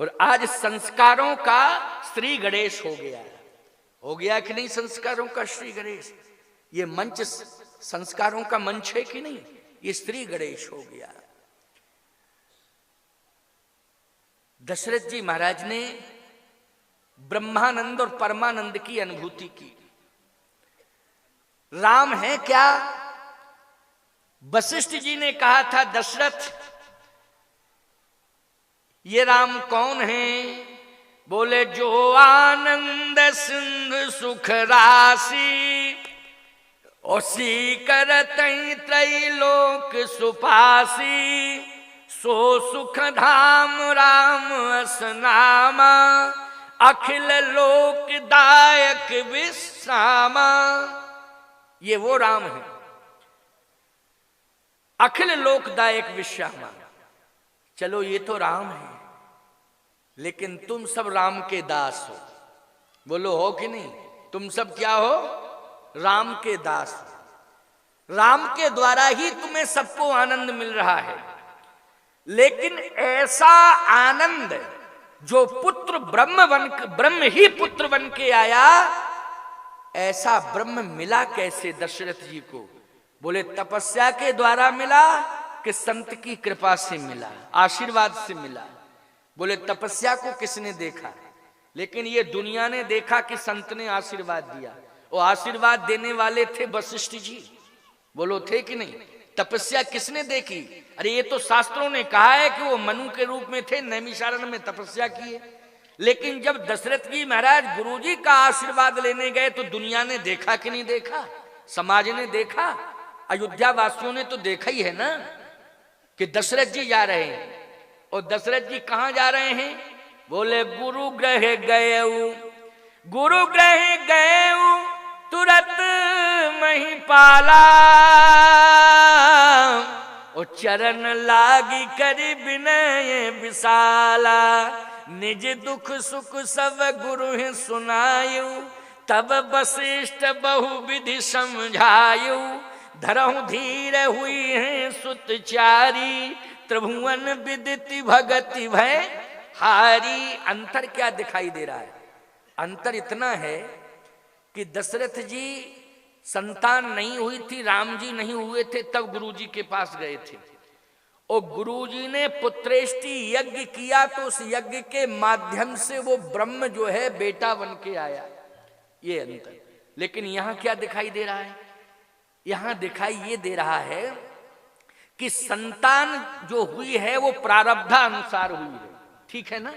Speaker 3: और आज संस्कारों का श्री गणेश हो गया कि नहीं? संस्कारों का श्री गणेश, ये मंच संस्कारों का मंच है कि नहीं? ये श्री गणेश हो गया। दशरथ जी महाराज ने ब्रह्मानंद और परमानंद की अनुभूति की। राम है क्या? वशिष्ठ जी ने कहा था, दशरथ ये राम कौन है? बोले, जो आनंद सिंधु सुख राशि, उसी करत त्रैलोक सुपासी, सो सुख धाम राम असनामा, अखिल लोक दायक विश्रामा। ये वो राम है, अखिल लोकदायक विश्रामा। चलो, ये तो राम है, लेकिन तुम सब राम के दास हो। बोलो, हो कि नहीं? तुम सब क्या हो? राम के दास हो। राम के द्वारा ही तुम्हें सबको आनंद मिल रहा है। लेकिन ऐसा आनंद जो पुत्र ब्रह्म ही पुत्र बन के आया, ऐसा ब्रह्म मिला कैसे दशरथ जी को? बोले, तपस्या के द्वारा मिला कि संत की कृपा से मिला, आशीर्वाद से मिला? बोले, तपस्या को किसने देखा? लेकिन ये दुनिया ने देखा कि संत ने आशीर्वाद दिया। और आशीर्वाद देने वाले थे वशिष्ठ जी। बोलो, थे कि नहीं? तपस्या किसने देखी? अरे ये तो शास्त्रों ने कहा है कि वो मनु के रूप में थे, नैमिषारण्य में तपस्या किए। लेकिन जब दशरथ जी महाराज गुरुजी का आशीर्वाद लेने गए तो दुनिया ने देखा कि नहीं देखा? समाज ने देखा, अयोध्या वासियों ने तो देखा ही है ना कि दशरथ जी जा रहे हैं। और दशरथ जी कहां जा रहे हैं? बोले, गुरु ग्रह गए, गुरु ग्रह गए तुरंत महिपाला, और चरण लागी करी विनय विशाला, निज दुख सुख सब गुरु ही सुनायु, तब वशिष्ठ बहु विधि समझायु, धरहु धीर हुई है सुतचारी, त्रिभुवन विदिति भगति भय हारी। अंतर क्या दिखाई दे रहा है? अंतर इतना है कि दशरथ जी संतान नहीं हुई थी, राम जी नहीं हुए थे, तब गुरु जी के पास गए थे। और गुरुजी ने पुत्रेष्टि यज्ञ किया तो उस यज्ञ के माध्यम से वो ब्रह्म जो है बेटा बन के आया, ये अंतर। लेकिन यहां क्या दिखाई दे रहा है? यहां दिखाई ये दे रहा है कि संतान जो हुई है वो प्रारब्धानुसार हुई है, ठीक है ना?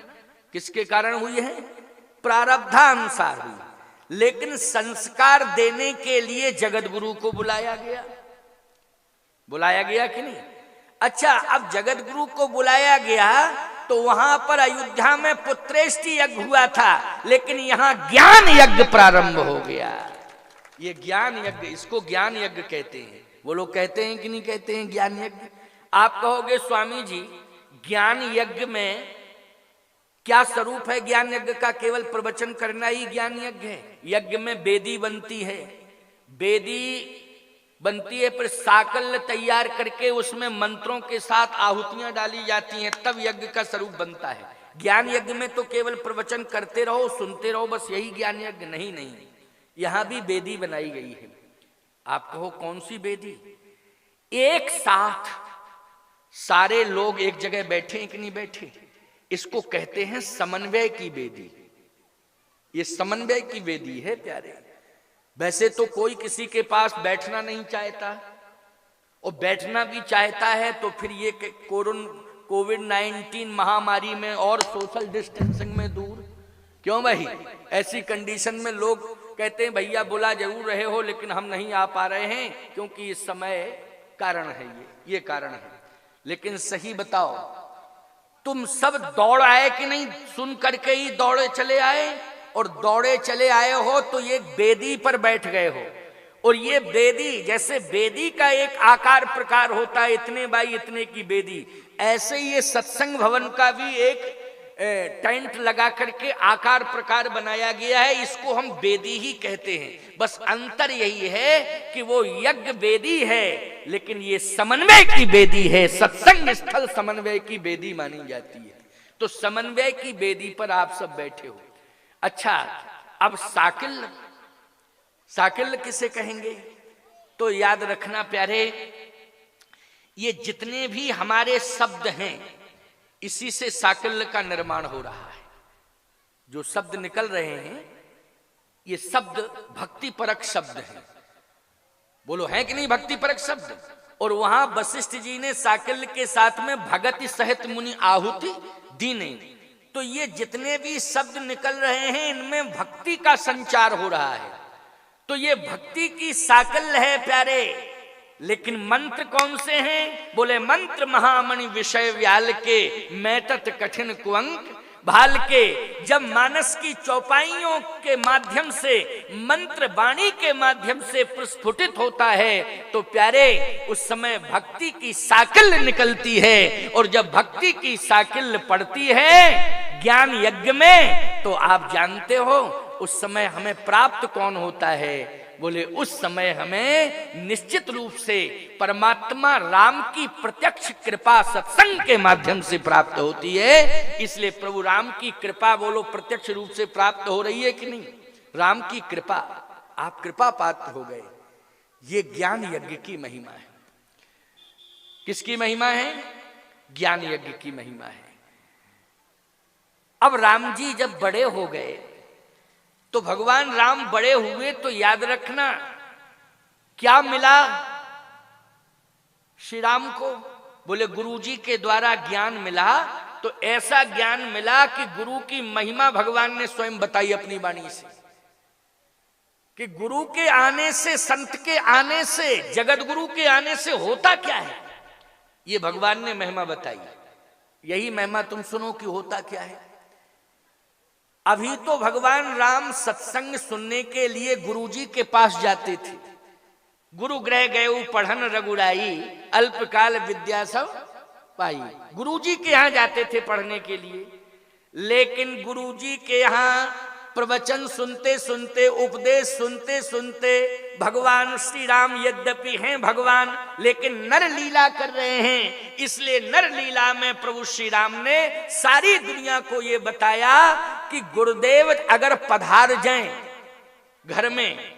Speaker 3: किसके कारण हुई है? प्रारब्धानुसार हुई। लेकिन संस्कार देने के लिए जगत गुरु को बुलाया गया, बुलाया गया कि नहीं? अच्छा, अब जगत गुरु को बुलाया गया तो वहां पर अयोध्या में पुत्रेष्टि यज्ञ हुआ था, लेकिन यहां ज्ञान यज्ञ प्रारंभ हो गया। ये ज्ञान यज्ञ, इसको ज्ञान यज्ञ कहते हैं। वो लोग कहते हैं कि नहीं कहते हैं ज्ञान यज्ञ? आप कहोगे स्वामी जी ज्ञान यज्ञ में क्या स्वरूप है? ज्ञान यज्ञ का केवल प्रवचन करना ही ज्ञान यज्ञ है? यज्ञ में वेदी बनती है, वेदी बनती है, फिर साकल्य तैयार करके उसमें मंत्रों के साथ आहुतियां डाली जाती हैं, तब यज्ञ का स्वरूप बनता है। ज्ञान यज्ञ में तो केवल प्रवचन करते रहो, सुनते रहो, बस यही ज्ञान यज्ञ? नहीं नहीं, यहां भी वेदी बनाई गई है। आप कहो कौन सी वेदी? एक साथ सारे लोग एक जगह बैठे हैं कि नहीं बैठे, इसको कहते हैं समन्वय की वेदी। ये समन्वय की वेदी है प्यारे। वैसे तो कोई किसी के पास बैठना नहीं चाहता, और बैठना भी चाहता है तो फिर ये कोविड-19 महामारी में और सोशल डिस्टेंसिंग में दूर। क्यों भाई? ऐसी कंडीशन में लोग कहते हैं भैया बुला जरूर रहे हो लेकिन हम नहीं आ पा रहे हैं क्योंकि इस समय कारण है, ये कारण है। लेकिन सही बताओ, तुम सब दौड़ आए कि नहीं? सुन करके ही दौड़े चले आए, और दौड़े चले आए हो तो ये वेदी पर बैठ गए हो। और ये वेदी, जैसे वेदी का एक आकार प्रकार होता है इतने बाई इतने की वेदी, ऐसे ये सत्संग भवन का भी एक टेंट लगा करके आकार प्रकार बनाया गया है, इसको हम वेदी ही कहते हैं। बस अंतर यही है कि वो यज्ञ वेदी है लेकिन ये समन्वय की वेदी है, सत्संग स्थल समन्वय की वेदी मानी जाती है। तो समन्वय की वेदी पर आप सब बैठे हो। अच्छा, अब साकिल्य, साकिल्य किसे कहेंगे? तो याद रखना प्यारे, ये जितने भी हमारे शब्द हैं इसी से साकिल्य का निर्माण हो रहा है। जो शब्द निकल रहे हैं ये शब्द भक्ति परक शब्द हैं। बोलो है कि नहीं भक्ति परक शब्द? और वहां वशिष्ठ जी ने साकिल्य के साथ में भगति सहित मुनि आहुति दीने। तो ये जितने भी शब्द निकल रहे हैं इनमें भक्ति का संचार हो रहा है। तो ये भक्ति की साकल्य है प्यारे। लेकिन मंत्र कौन से हैं? बोले मंत्र महामणि विषय व्याल के, मैतत कठिन कुअंक भाल के। जब मानस की चौपाइयों के माध्यम से, मंत्र वाणी के माध्यम से प्रस्फुटित होता है तो प्यारे उस समय भक्ति की साकल्य निकलती है। और जब भक्ति की साकल्य पड़ती है ज्ञान यज्ञ में, तो आप जानते हो उस समय हमें प्राप्त कौन होता है? बोले उस समय हमें निश्चित रूप से परमात्मा राम की प्रत्यक्ष कृपा सत्संग के माध्यम से प्राप्त होती है। इसलिए प्रभु राम की कृपा बोलो प्रत्यक्ष रूप से प्राप्त हो रही है कि नहीं? राम की कृपा, आप कृपा पात्र हो गए। ये ज्ञान यज्ञ की महिमा है। किसकी महिमा है? ज्ञान यज्ञ की महिमा है। अब राम जी जब बड़े हो गए तो भगवान राम बड़े हुए तो याद रखना क्या मिला श्री राम को? बोले गुरु जी के द्वारा ज्ञान मिला। तो ऐसा ज्ञान मिला कि गुरु की महिमा भगवान ने स्वयं बताई अपनी वाणी से, कि गुरु के आने से, संत के आने से, जगत गुरु के आने से होता क्या है, ये भगवान ने महिमा बताई। यही महिमा तुम सुनो कि होता क्या है। अभी तो भगवान राम सत्संग सुनने के लिए गुरुजी के पास जाते थे। गुरु गृह गए पढ़न रघुराई, अल्पकाल विद्या सब पाई। गुरुजी के यहाँ जाते थे पढ़ने के लिए। लेकिन गुरुजी के यहाँ प्रवचन सुनते सुनते, उपदेश सुनते सुनते, भगवान श्री राम यद्यपि हैं भगवान लेकिन नर लीला कर रहे हैं। इसलिए नर लीला में प्रभु श्री राम ने सारी दुनिया को ये बताया कि गुरुदेव अगर पधार जाएं घर में,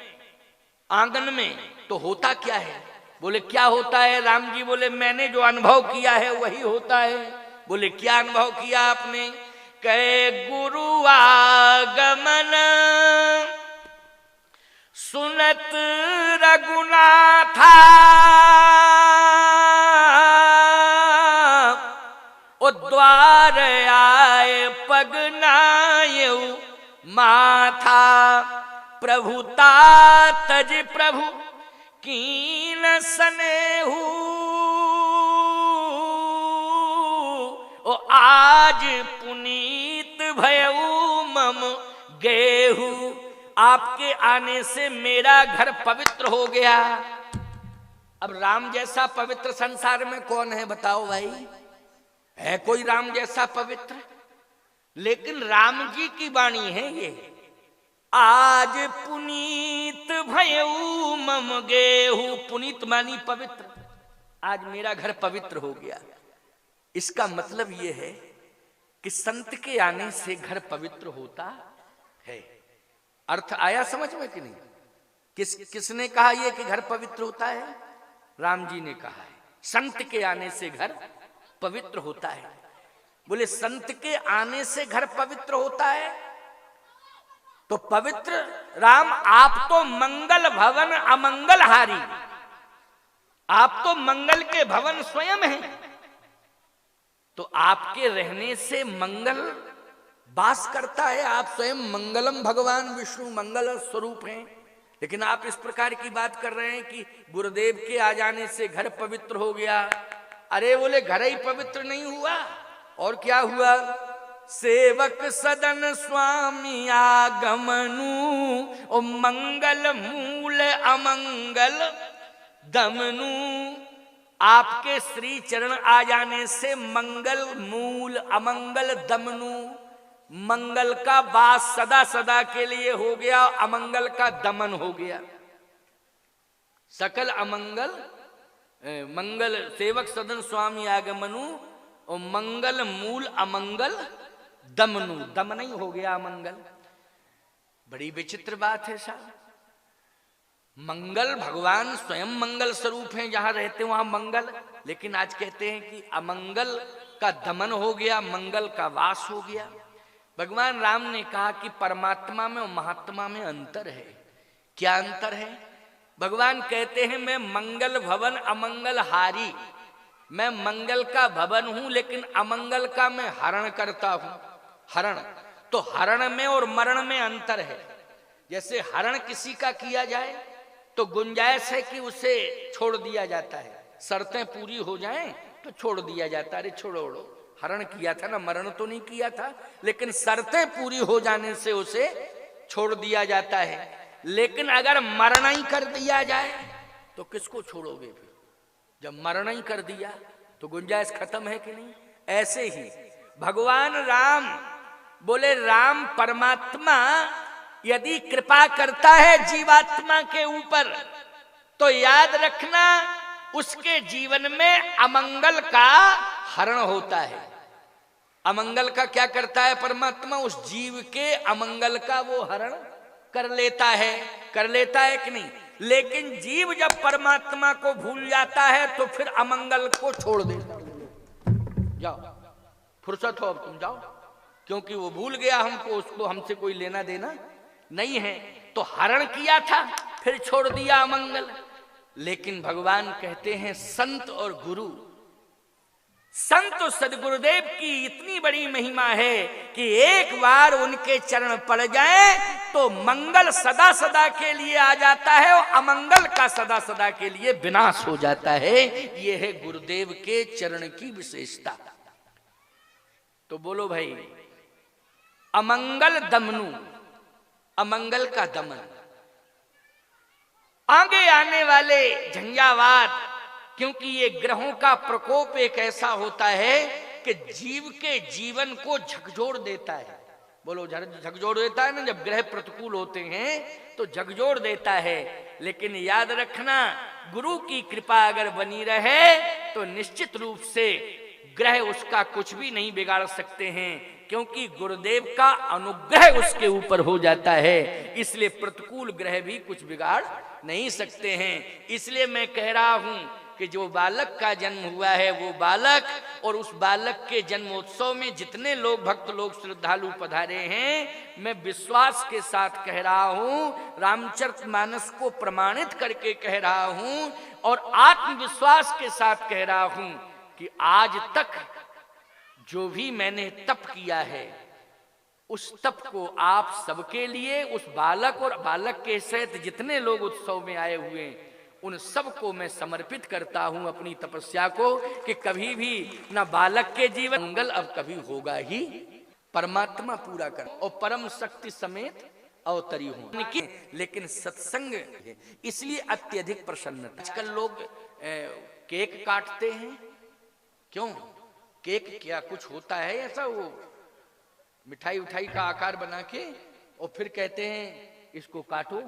Speaker 3: आंगन में, तो होता क्या है? बोले क्या होता है? राम जी बोले मैंने जो अनुभव किया है वही होता है। बोले क्या अनुभव किया आपने? कहे गुरु आगमन सुनत रघुनाथा, द्वार आए पग नायऊ माथा, प्रभुता तज प्रभु कीन सनेहू, ओ आज पुनीत भयऊ मम गेहू। आपके आने से मेरा घर पवित्र हो गया। अब राम जैसा पवित्र संसार में कौन है बताओ भाई? है कोई राम जैसा पवित्र? लेकिन राम जी की वाणी है ये, आज पुनीत भयऊ मम गेहू। पुनीत मानी पवित्र, आज मेरा घर पवित्र हो गया। इसका मतलब ये है कि संत के आने से घर पवित्र होता है। अर्थ आया समझ में कि नहीं? किसने कहा ये कि घर पवित्र होता है? राम जी ने कहा है संत के आने से घर पवित्र होता है। बोले संत के आने से घर पवित्र होता है तो पवित्र राम, आप तो मंगल भवन अमंगल हारी, आप तो मंगल के भवन स्वयं हैं, तो आपके रहने से मंगल वास करता है। आप स्वयं मंगलम भगवान विष्णु मंगल स्वरूप हैं। लेकिन आप इस प्रकार की बात कर रहे हैं कि गुरुदेव के आ जाने से घर पवित्र हो गया। अरे बोले घर ही पवित्र नहीं हुआ और क्या हुआ? सेवक सदन स्वामी आगमनु, ओ मंगल मूल अमंगल दमनु। आपके श्री चरण आ जाने से मंगल मूल अमंगल दमनु, मंगल का वास सदा सदा के लिए हो गया, अमंगल का दमन हो गया। सकल अमंगल मंगल सेवक सदन स्वामी आगमनु, और मंगल मूल अमंगल दमनु, दम नहीं हो गया अमंगल। बड़ी विचित्र बात है साहब। मंगल भगवान स्वयं मंगल स्वरूप हैं, जहां रहते वहां मंगल, लेकिन आज कहते हैं कि अमंगल का दमन हो गया, मंगल का वास हो गया। भगवान राम ने कहा कि परमात्मा में और महात्मा में अंतर है। क्या अंतर है? भगवान कहते हैं मैं मंगल भवन अमंगल हारी, मैं मंगल का भवन हूं लेकिन अमंगल का मैं हरण करता हूं। हरण, तो हरण में और मरण में अंतर है। जैसे हरण किसी का किया जाए तो गुंजाइश है कि उसे छोड़ दिया जाता है, शर्तें पूरी हो जाएं तो छोड़ दिया जाता है। अरे छोड़ो, हरण किया था ना, मरण तो नहीं किया था, लेकिन शर्तें पूरी हो जाने से उसे छोड़ दिया जाता है। लेकिन अगर मरना ही कर दिया जाए तो किसको छोड़ोगे फिर? जब मरना ही कर दिया तो गुंजाइश खत्म है कि नहीं? ऐसे ही भगवान राम, बोले राम परमात्मा यदि कृपा करता है जीवात्मा के ऊपर तो याद रखना उसके जीवन में अमंगल का हरण होता है। अमंगल का क्या करता है परमात्मा? उस जीव के अमंगल का वो हरण कर लेता है कि नहीं? लेकिन जीव जब परमात्मा को भूल जाता है तो फिर अमंगल को छोड़ देता। जाओ, फुर्सत हो अब तुम जाओ, क्योंकि वो भूल गया हमको, उसको हमसे कोई लेना देना नहीं है। तो हरण किया था फिर छोड़ दिया अमंगल। लेकिन भगवान कहते हैं संत और गुरु, संत सदगुरुदेव की इतनी बड़ी महिमा है कि एक बार उनके चरण पड़ जाए तो मंगल सदा सदा के लिए आ जाता है और अमंगल का सदा सदा के लिए विनाश हो जाता है। यह है गुरुदेव के चरण की विशेषता। तो बोलो भाई, अमंगल दमनु, अमंगल का दमन। आगे आने वाले झंझावात, क्योंकि ये ग्रहों का प्रकोप एक ऐसा होता है कि जीव के जीवन को झकझोर देता है। बोलो, झकझोर देता है ना, जब ग्रह प्रतिकूल होते हैं तो झकझोर देता है। लेकिन याद रखना, गुरु की कृपा अगर बनी रहे तो निश्चित रूप से ग्रह उसका कुछ भी नहीं बिगाड़ सकते हैं। क्योंकि गुरुदेव का अनुग्रह उसके ऊपर हो जाता है, इसलिए प्रतिकूल ग्रह भी कुछ बिगाड़ नहीं सकते हैं। इसलिए मैं कह रहा हूं कि जो बालक का जन्म हुआ है वो बालक, और उस बालक के जन्मोत्सव में जितने लोग भक्त लोग श्रद्धालु पधारे हैं, मैं विश्वास के साथ कह रहा हूं, रामचरितमानस को प्रमाणित करके कह रहा हूं और आत्मविश्वास के साथ कह रहा हूं कि आज तक जो भी मैंने तप किया है उस तप को आप सबके लिए, उस बालक और बालक के सहित जितने लोग उत्सव में आए हुए हैं उन सबको मैं समर्पित करता हूं अपनी तपस्या को, कि कभी भी ना बालक के जीवन मंगल अब कभी होगा ही, परमात्मा पूरा कर और परम शक्ति समेत अवतरी हूं। लेकिन सत्संग इसलिए अत्यधिक प्रसन्नता। आजकल लोग केक काटते हैं, क्यों? केक क्या कुछ होता है ऐसा? वो मिठाई उठाई का आकार बना के और फिर कहते हैं इसको काटो।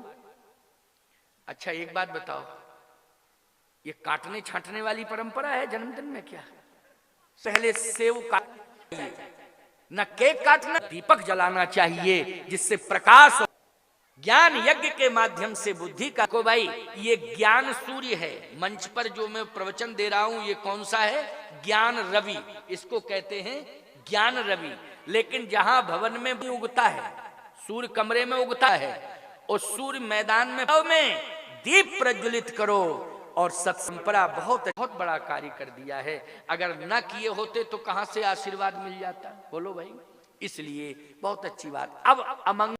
Speaker 3: अच्छा एक बात बताओ, ये काटने छांटने वाली परंपरा है जन्मदिन में क्या? पहले सेव काट, न केक काटना, दीपक जलाना चाहिए जिससे प्रकाश, ज्ञान यज्ञ के माध्यम से बुद्धि का को भाई, ये ज्ञान सूर्य है। मंच पर जो मैं प्रवचन दे रहा हूं ये कौन सा है? ज्ञान रवि, इसको कहते हैं ज्ञान रवि। लेकिन जहां भवन में उगता है, सूर्य कमरे में उगता है और सूर्य मैदान में दीप प्रज्वलित करो, और सत्संपरा बहुत बहुत बड़ा कार्य कर दिया है। अगर न किए होते तो कहां से आशीर्वाद मिल जाता? बोलो भाई। इसलिए बहुत अच्छी बात। अब अमंगल